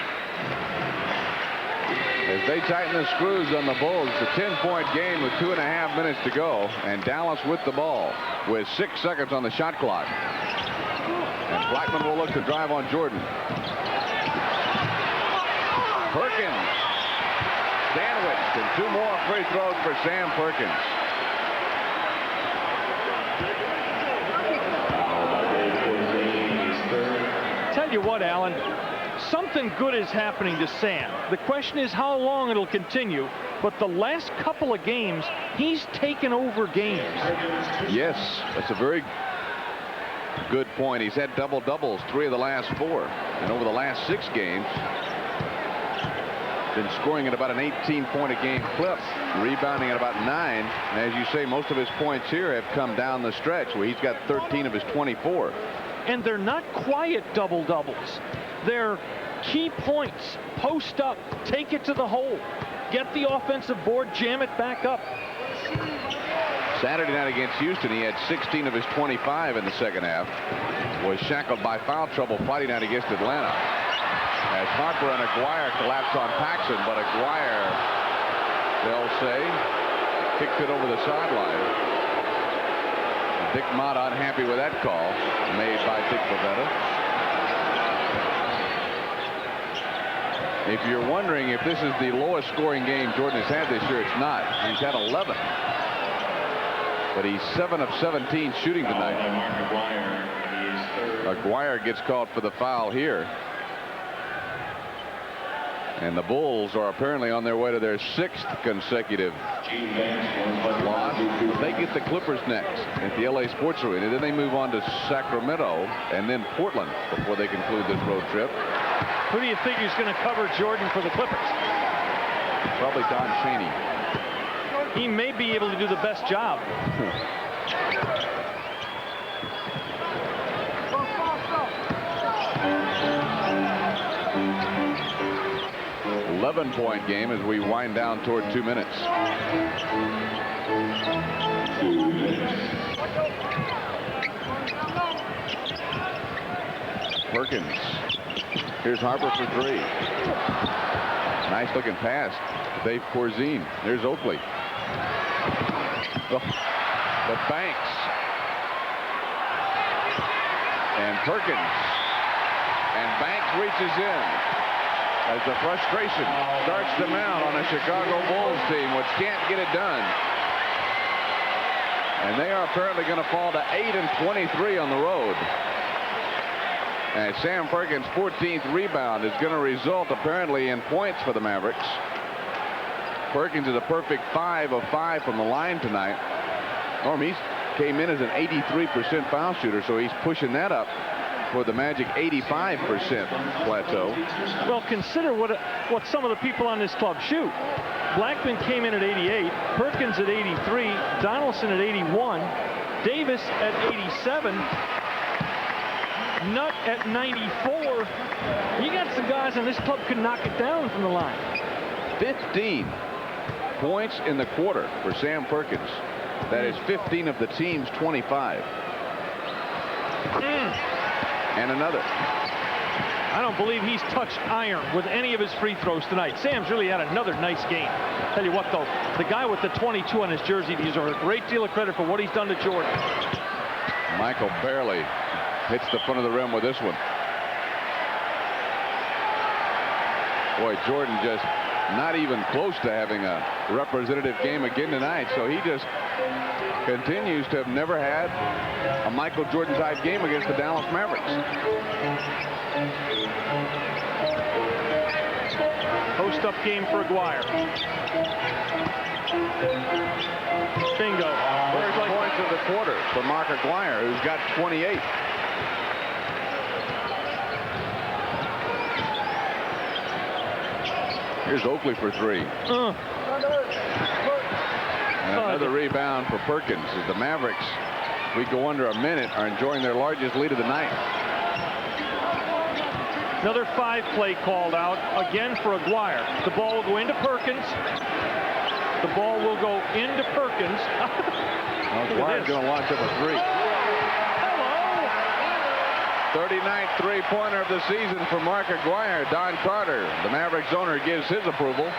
As they tighten the screws on the Bulls, it's a 10-point game with 2.5 minutes to go, and Dallas with the ball with 6 seconds on the shot clock. And Blackman will look to drive on Jordan. Perkins sandwiched, and 2 more free throws for Sam Perkins. Tell you what, Alan, something good is happening to Sam. The question is how long it'll continue, but the last couple of games, he's taken over games. Yes, that's a very good point. He's had double-doubles 3 of the last 4, and over the last 6 games, been scoring at about an 18-point-a-game clip, rebounding at about 9. And as you say, most of his points here have come down the stretch, where he's got 13 of his 24. And they're not quiet double-doubles. They're key points. Post up, take it to the hole, get the offensive board, jam it back up. Saturday night against Houston, he had 16 of his 25 in the second half. Was shackled by foul trouble Friday night against Atlanta. As Harper and Aguirre collapsed on Paxson, but Aguirre, they'll say, kicked it over the sideline. Dick Motta unhappy with that call made by Dick Pavetta. If you're wondering if this is the lowest scoring game Jordan has had this year, it's not. He's had 11. But he's 7 of 17 shooting tonight. Aguirre gets called for the foul here. And the Bulls are apparently on their way to their 6th consecutive loss. They get the Clippers next at the LA Sports Arena. Then they move on to Sacramento and then Portland before they conclude this road trip. Who do you think is going to cover Jordan for the Clippers? Probably Don Chaney. He may be able to do the best job. 11-point game as we wind down toward 2 minutes. Perkins. Here's Harper for 3. Nice looking pass. Dave Corzine. There's Oakley. The Banks. And Perkins. And Banks reaches in. As the frustration starts to mount on a Chicago Bulls team, which can't get it done. And they are apparently going to fall to 8 and 23 on the road. And Sam Perkins' 14th rebound is going to result apparently in points for the Mavericks. Perkins is a perfect 5 of 5 from the line tonight. Norm, he came in as an 83% foul shooter, so he's pushing that up for the magic 85% plateau. Well, consider what some of the people on this club shoot. Blackman came in at 88, Perkins at 83, Donaldson at 81, Davis at 87, Nutt at 94. You got some guys on this club could knock it down from the line. 15 points in the quarter for Sam Perkins. That is 15 of the team's 25. And another. I don't believe he's touched iron with any of his free throws tonight. Sam's really had another nice game. Tell you what, though, the guy with the 22 on his jersey deserves a great deal of credit for what he's done to Jordan. Michael barely hits the front of the rim with this one. Boy, Jordan just not even close to having a representative game again tonight. So he just continues to have never had a Michael Jordan-type game against the Dallas Mavericks. Post-up game for Aguirre. Bingo. First points of the quarter for Mark Aguirre, who's got 28. Here's Oakley for three. And another rebound for Perkins as the Mavericks, we go under a minute, are enjoying their largest lead of the night. Another 5-play called out again for Aguirre. The ball will go into Perkins. The ball will go into Perkins. Aguirre's going to launch up a three. Hello. 39th three-pointer of the season for Mark Aguirre. Don Carter, the Mavericks owner, gives his approval.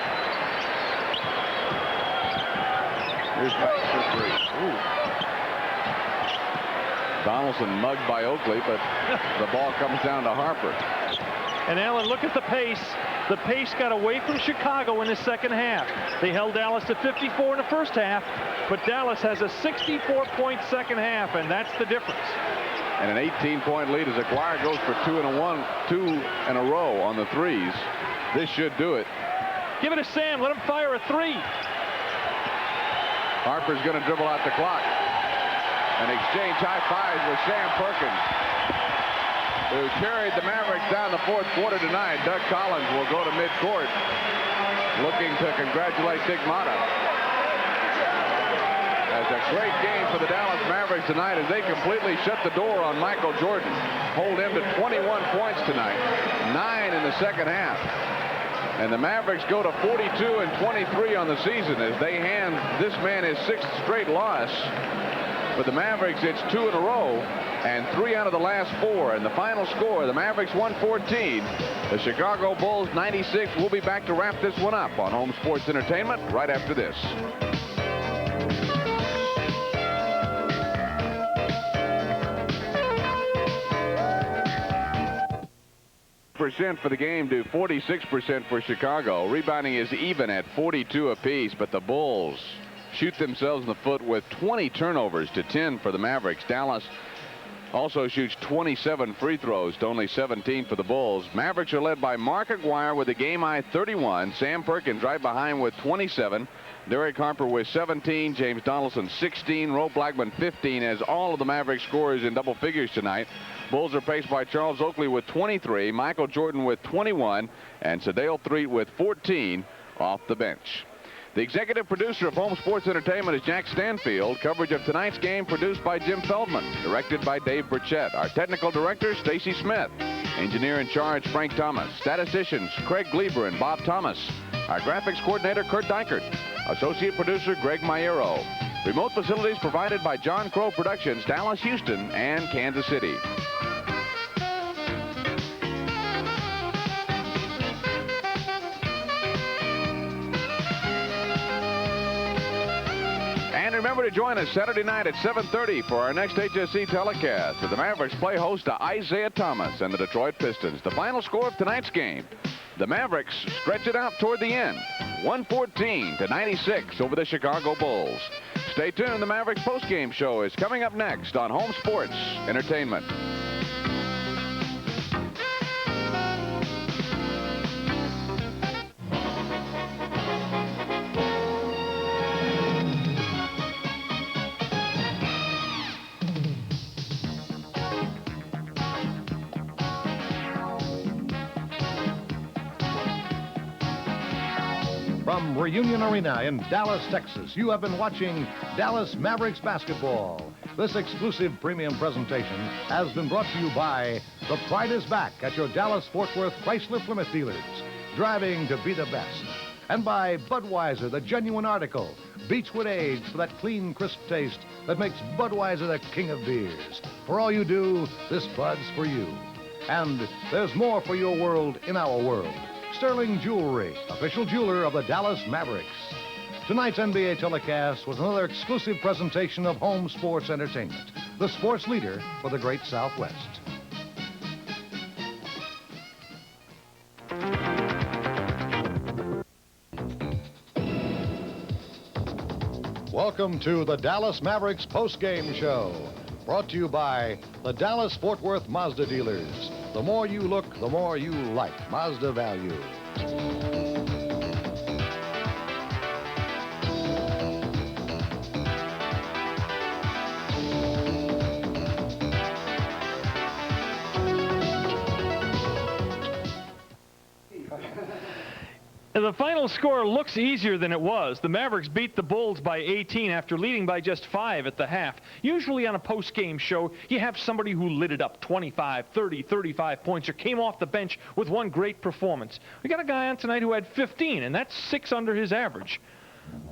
Here's Banks for three. Ooh. Donaldson mugged by Oakley, but the ball comes down to Harper. And Alan, look at the pace. The pace got away from Chicago in the second half. They held Dallas to 54 in the first half, but Dallas has a 64-point second half, and that's the difference. And an 18-point lead as Aguirre goes for two in a row on the threes. This should do it. Give it to Sam. Let him fire a three. Harper's going to dribble out the clock and exchange high fives with Sam Perkins, who carried the Mavericks down the fourth quarter tonight. Doug Collins will go to midcourt, looking to congratulate Dick Motta. That's a great game for the Dallas Mavericks tonight as they completely shut the door on Michael Jordan. Hold him to 21 points tonight, 9 in the second half. And the Mavericks go to 42-23 on the season as they hand this man his 6th straight loss. For the Mavericks, it's 2 in a row and 3 out of the last 4. And the final score, the Mavericks 114, the Chicago Bulls 96. We'll be back to wrap this one up on Home Sports Entertainment right after this. Percent for the game to 46% for Chicago. Rebounding is even at 42 apiece, but the Bulls shoot themselves in the foot with 20 turnovers to 10 for the Mavericks. Dallas also shoots 27 free throws to only 17 for the Bulls. Mavericks are led by Mark Aguirre with a game-high 31. Sam Perkins right behind with 27. Derek Harper with 17. James Donaldson 16. Ro Blackman 15 as all of the Mavericks scorers in double figures tonight. Bulls are paced by Charles Oakley with 23, Michael Jordan with 21, and Sadale Threet with 14 off the bench. The executive producer of Home Sports Entertainment is Jack Stanfield. Coverage of tonight's game produced by Jim Feldman, directed by Dave Burchett. Our technical director, Stacy Smith. Engineer in charge, Frank Thomas. Statisticians, Craig Gleber and Bob Thomas. Our graphics coordinator, Kurt Dykert. Associate producer, Greg Maiero. Remote facilities provided by John Crow Productions, Dallas, Houston, and Kansas City. And remember to join us Saturday night at 7:30 for our next HSC telecast, as the Mavericks play host to Isaiah Thomas and the Detroit Pistons. The final score of tonight's game, the Mavericks stretch it out toward the end, 114-96 over the Chicago Bulls. Stay tuned. The Mavericks postgame show is coming up next on Home Sports Entertainment. From Reunion Arena in Dallas, Texas, you have been watching Dallas Mavericks basketball. This exclusive premium presentation has been brought to you by The Pride is Back at your Dallas Fort Worth Chrysler Plymouth dealers. Driving to be the best. And by Budweiser, the genuine article, Beechwood aged for that clean, crisp taste that makes Budweiser the king of beers. For all you do, this Bud's for you. And there's more for your world in our world. Sterling Jewelry, official jeweler of the Dallas Mavericks. Tonight's NBA telecast was another exclusive presentation of Home Sports Entertainment, the sports leader for the Great Southwest. Welcome to the Dallas Mavericks postgame show, brought to you by the Dallas-Fort Worth Mazda dealers. The more you look, the more you like Mazda value. The final score looks easier than it was. The Mavericks beat the Bulls by 18 after leading by just 5 at the half. Usually on a post-game show, you have somebody who lit it up 25, 30, 35 points or came off the bench with one great performance. We got a guy on tonight who had 15, and that's 6 under his average.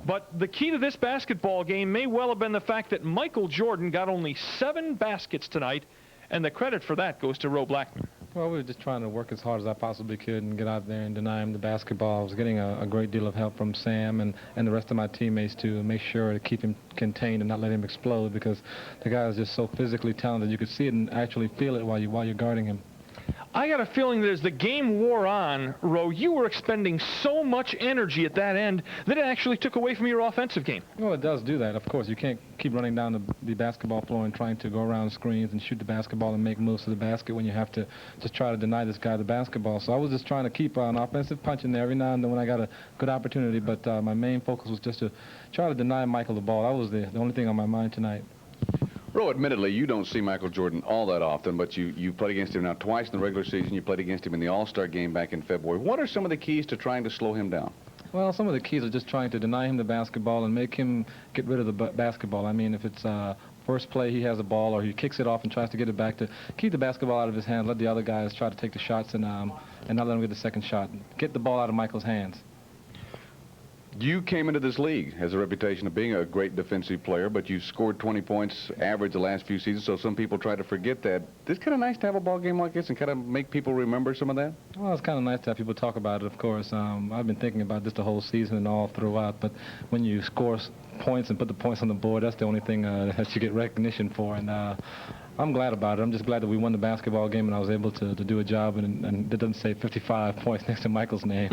But the key to this basketball game may well have been the fact that Michael Jordan got only 7 baskets tonight, and the credit for that goes to Ro Blackman. Well, we were just trying to work as hard as I possibly could and get out there and deny him the basketball. I was getting a great deal of help from Sam and the rest of my teammates to make sure to keep him contained and not let him explode, because the guy is just so physically talented. You could see it and actually feel it while you're guarding him. I got a feeling that as the game wore on, Ro, you were expending so much energy at that end that it actually took away from your offensive game. Well, it does do that, of course. You can't keep running down the basketball floor and trying to go around screens and shoot the basketball and make moves to the basket when you have to just try to deny this guy the basketball. So I was just trying to keep an offensive punch in there every now and then when I got a good opportunity, but my main focus was just to try to deny Michael the ball. That was the only thing on my mind tonight. Ro, admittedly, you don't see Michael Jordan all that often, but you played against him now twice in the regular season. You played against him in the All-Star game back in February. What are some of the keys to trying to slow him down? Well, some of the keys are just trying to deny him the basketball and make him get rid of the basketball. I mean, if it's first play, he has the ball, or he kicks it off and tries to get it back, to keep the basketball out of his hands, let the other guys try to take the shots and not let him get the second shot. Get the ball out of Michael's hands. You came into this league as a reputation of being a great defensive player, but you scored 20 points average the last few seasons, so some people try to forget that. It's kind of nice to have a ball game like this and kind of make people remember some of that? Well, it's kind of nice to have people talk about it, of course. I've been thinking about this the whole season and all throughout, but when you score points and put the points on the board, that's the only thing that you get recognition for, and I'm glad about it. I'm just glad that we won the basketball game and I was able to do a job, and it doesn't say 55 points next to Michael's name.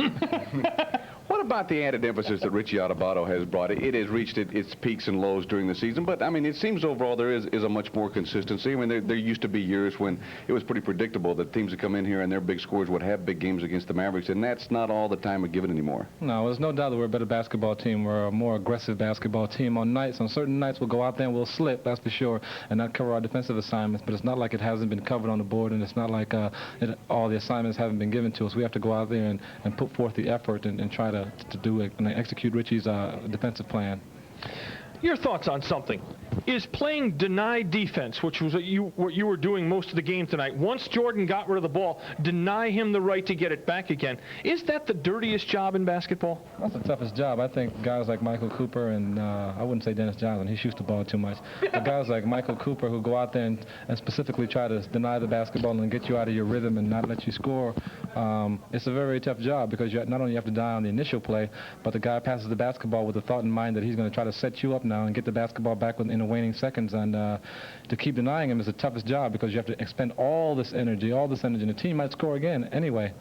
What about the added emphasis that Richie Adubato has brought? It has reached its peaks and lows during the season, but, I mean, it seems overall there is a much more consistency. I mean, there used to be years when it was pretty predictable that teams would come in here and their big scores would have big games against the Mavericks, and that's not all the time given anymore. No, there's no doubt that we're a better basketball team. We're a more aggressive basketball team. On certain nights, we'll go out there and we'll slip, that's for sure, and not cover our defensive assignments, but it's not like it hasn't been covered on the board, and it's not like all the assignments haven't been given to us. We have to go out there and put forth the effort and try to do it and execute Richie's defensive plan. Your thoughts on something. Is playing denied defense, which was what you were doing most of the game tonight, once Jordan got rid of the ball, deny him the right to get it back again, is that the dirtiest job in basketball? That's the toughest job. I think guys like Michael Cooper and I wouldn't say Dennis Johnson, he shoots the ball too much, but guys like Michael Cooper who go out there and specifically try to deny the basketball and get you out of your rhythm and not let you score, it's a very, very tough job, because you not only have to die on the initial play, but the guy passes the basketball with the thought in mind that he's going to try to set you up now and get the basketball back in the waning seconds, and to keep denying him is the toughest job, because you have to expend all this energy, and the team might score again anyway.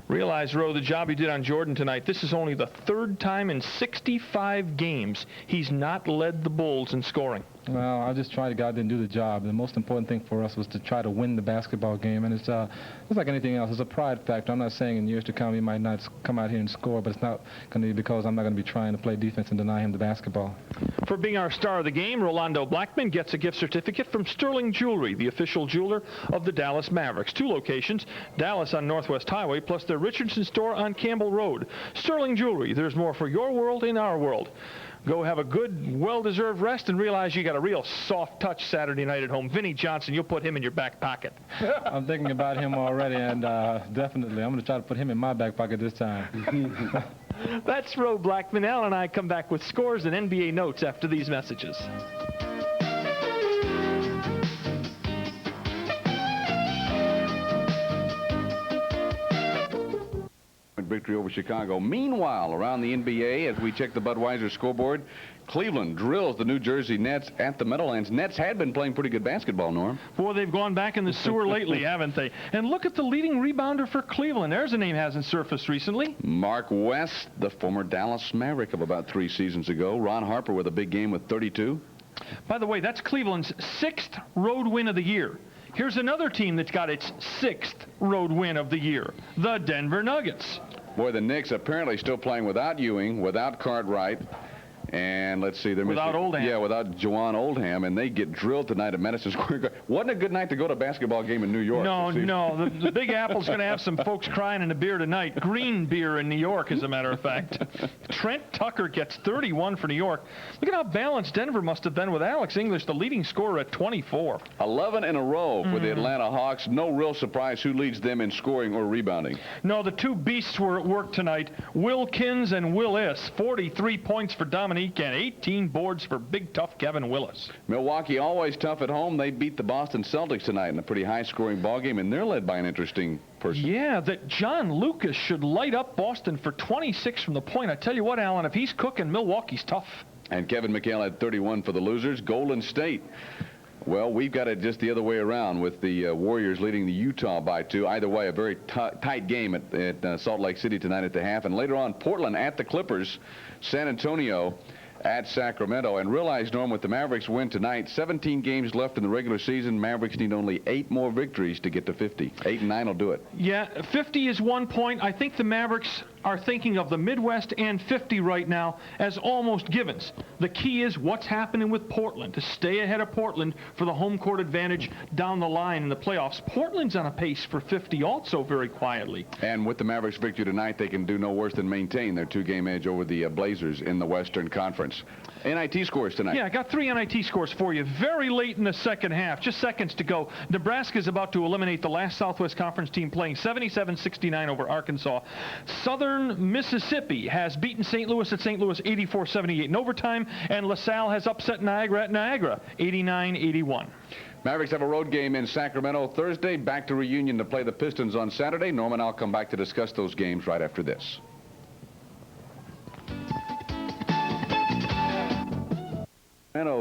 Realize, Ro, the job he did on Jordan tonight, this is only the 3rd time in 65 games he's not led the Bulls in scoring. Well, I just tried to go out there and do the job. The most important thing for us was to try to win the basketball game, and it's like anything else. It's a pride factor. I'm not saying in years to come he might not come out here and score, but it's not going to be because I'm not going to be trying to play defense and deny him the basketball. For being our star of the game, Rolando Blackman gets a gift certificate from Sterling Jewelry, the official jeweler of the Dallas Mavericks. 2 locations, Dallas on Northwest Highway, plus their Richardson store on Campbell Road. Sterling Jewelry, there's more for your world in our world. Go have a good, well-deserved rest and realize you got a real soft touch Saturday night at home. Vinnie Johnson, you'll put him in your back pocket. I'm thinking about him already, and definitely I'm going to try to put him in my back pocket this time. That's Ro Blackman. Al and I come back with scores and NBA notes after these messages. Victory over Chicago. Meanwhile, around the NBA, as we check the Budweiser scoreboard, Cleveland drills the New Jersey Nets at the Meadowlands. Nets had been playing pretty good basketball, Norm. Boy, they've gone back in the sewer lately, haven't they? And look at the leading rebounder for Cleveland. There's a name hasn't surfaced recently. Mark West, the former Dallas Maverick of about 3 seasons ago. Ron Harper with a big game with 32. By the way, that's Cleveland's 6th road win of the year. Here's another team that's got its 6th road win of the year, the Denver Nuggets. Boy, the Knicks apparently still playing without Ewing, without Cartwright, and let's see, they're without Oldham. Yeah, without Juwan Oldham, and they get drilled tonight at Madison Square Garden. Wasn't a good night to go to a basketball game in New York. No. The Big Apple's going to have some folks crying in a beer tonight. Green beer in New York, as a matter of fact. Trent Tucker gets 31 for New York. Look at how balanced Denver must have been with Alex English, the leading scorer, at 24. 11 in a row for the Atlanta Hawks. No real surprise who leads them in scoring or rebounding. No, the two beasts were at work tonight. Wilkins and Willis, 43 points for Dominique and 18 boards for big tough Kevin Willis. Milwaukee always tough at home. They beat the Boston Celtics tonight in a pretty high-scoring ball game, and they're led by an interesting person. Yeah, that John Lucas should light up Boston for 26 from the point. I tell you what, Alan, if he's cooking, Milwaukee's tough. And Kevin McHale had 31 for the losers. Golden State. Well, we've got it just the other way around with the Warriors leading the Utah by 2. Either way, a very tight game at Salt Lake City tonight at the half. And later on, Portland at the Clippers, San Antonio at Sacramento. And realize, Norm, with the Mavericks win tonight, 17 games left in the regular season. Mavericks need only 8 more victories to get to 50. 8 and 9 will do it. Yeah, 50 is 1 point. I think the Mavericks are thinking of the Midwest and 50 right now as almost givens. The key is what's happening with Portland, to stay ahead of Portland for the home court advantage down the line in the playoffs. Portland's on a pace for 50 also very quietly. And with the Mavericks victory tonight, they can do no worse than maintain their 2-game edge over the Blazers in the Western Conference. NIT scores tonight. Yeah, I got 3 NIT scores for you. Very late in the second half, just seconds to go. Nebraska's about to eliminate the last Southwest Conference team, playing 77-69 over Arkansas. Southern Mississippi has beaten St. Louis at St. Louis 84-78 in overtime, and LaSalle has upset Niagara at Niagara 89-81. Mavericks have a road game in Sacramento Thursday, back to reunion to play the Pistons on Saturday. Norman, I'll come back to discuss those games right after this.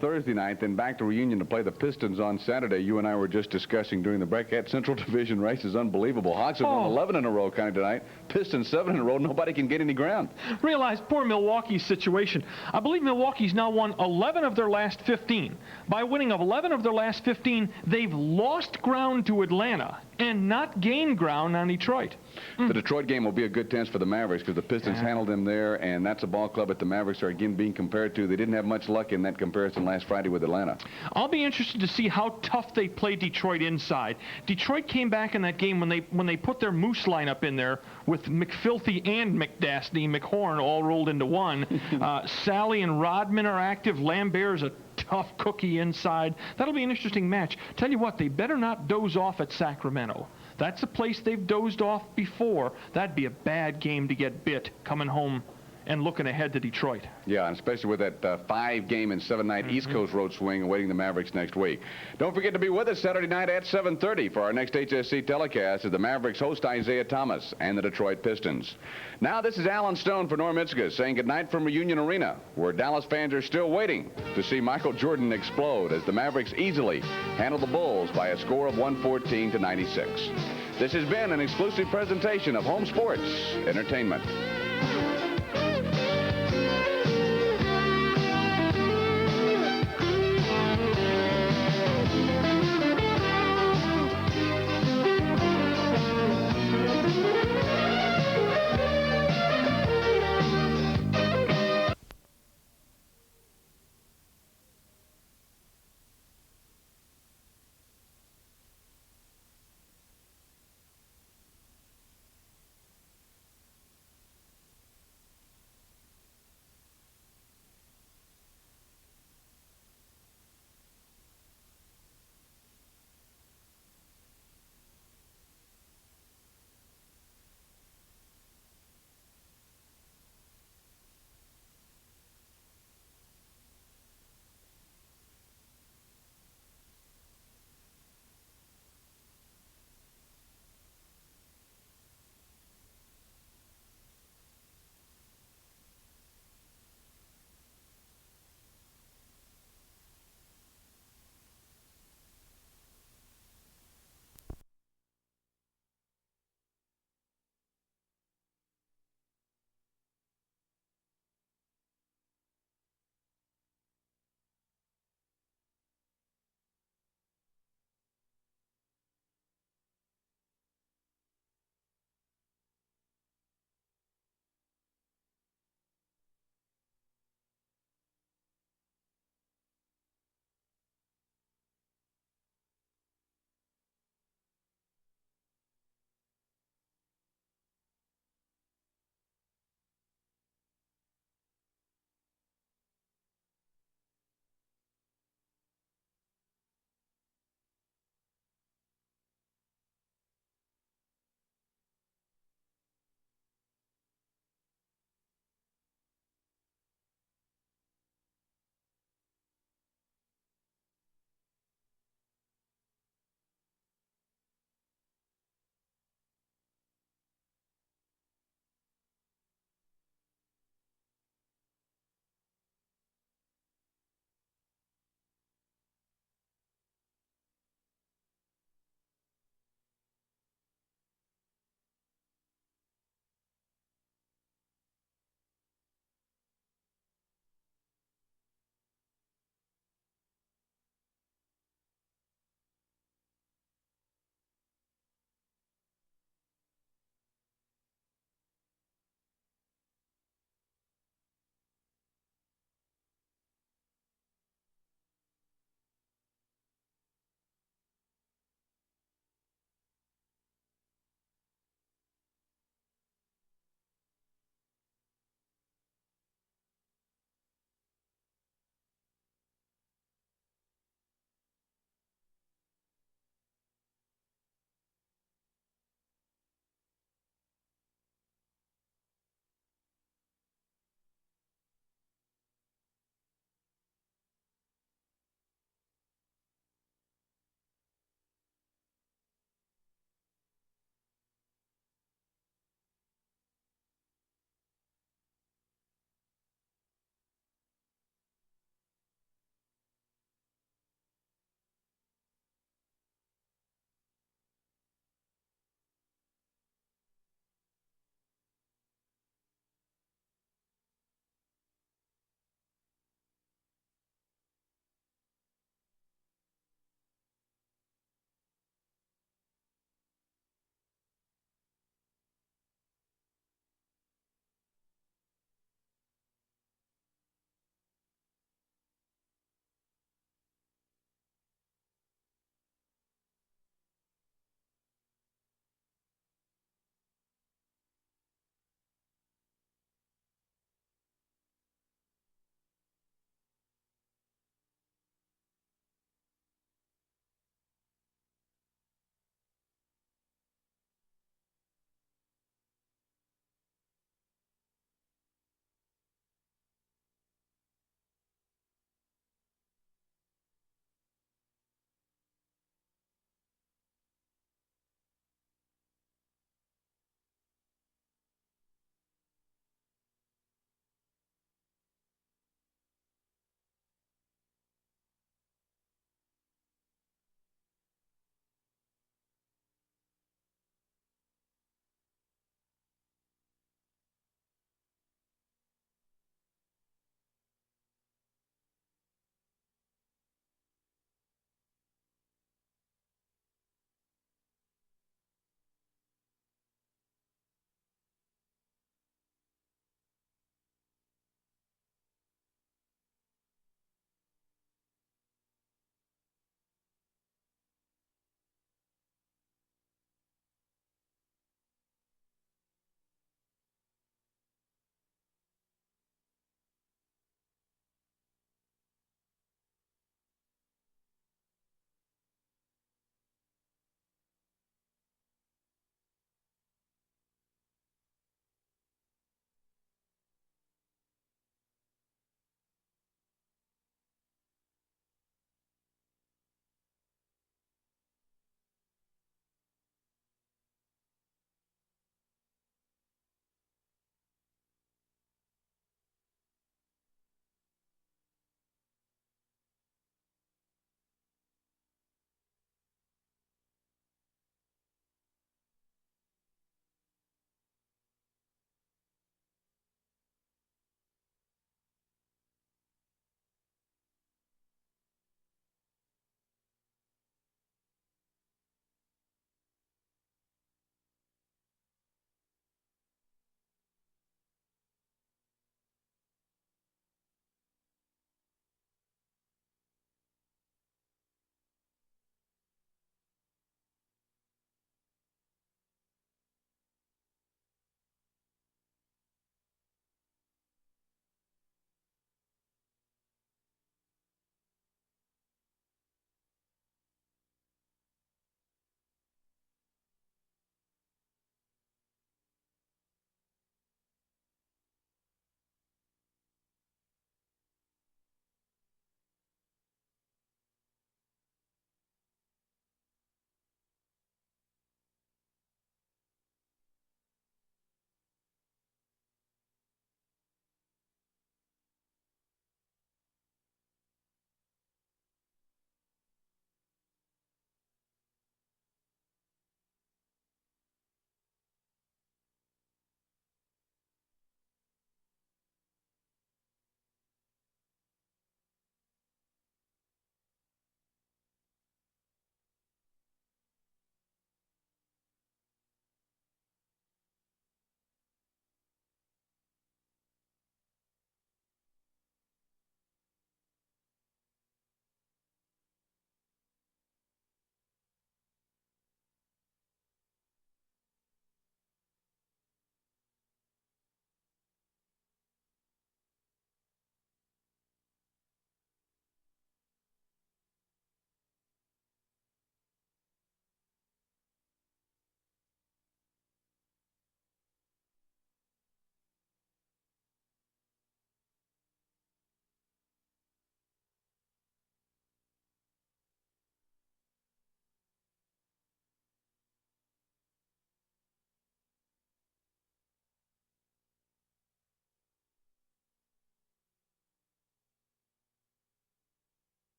Thursday night, then back to reunion to play the Pistons on Saturday. You and I were just discussing during the break. That Central Division race is unbelievable. Hawks have won 11 in a row kind of tonight. Pistons 7 in a row. Nobody can get any ground. Realize poor Milwaukee's situation. I believe Milwaukee's now won 11 of their last 15. By winning of 11 of their last 15, they've lost ground to Atlanta and not gained ground on Detroit. The Detroit game will be a good test for the Mavericks because the Pistons handled them there, and that's a ball club that the Mavericks are again being compared to. They didn't have much luck in that comparison last Friday with Atlanta. I'll be interested to see how tough they play Detroit inside. Detroit came back in that game when they put their Moose lineup in there with McFilthy and McDastney, McHorn all rolled into one. Sally and Rodman are active. Lambert's a tough cookie inside. That'll be an interesting match. Tell you what, they better not doze off at Sacramento. That's a place they've dozed off before. That'd be a bad game to get bit coming home and looking ahead to Detroit. Yeah, and especially with that 5-game and 7-night East Coast road swing awaiting the Mavericks next week. Don't forget to be with us Saturday night at 7:30 for our next HSC telecast as the Mavericks host Isaiah Thomas and the Detroit Pistons. Now, this is Alan Stone for Norm Itzkus saying goodnight from Reunion Arena, where Dallas fans are still waiting to see Michael Jordan explode as the Mavericks easily handle the Bulls by a score of 114-96. This has been an exclusive presentation of Home Sports Entertainment.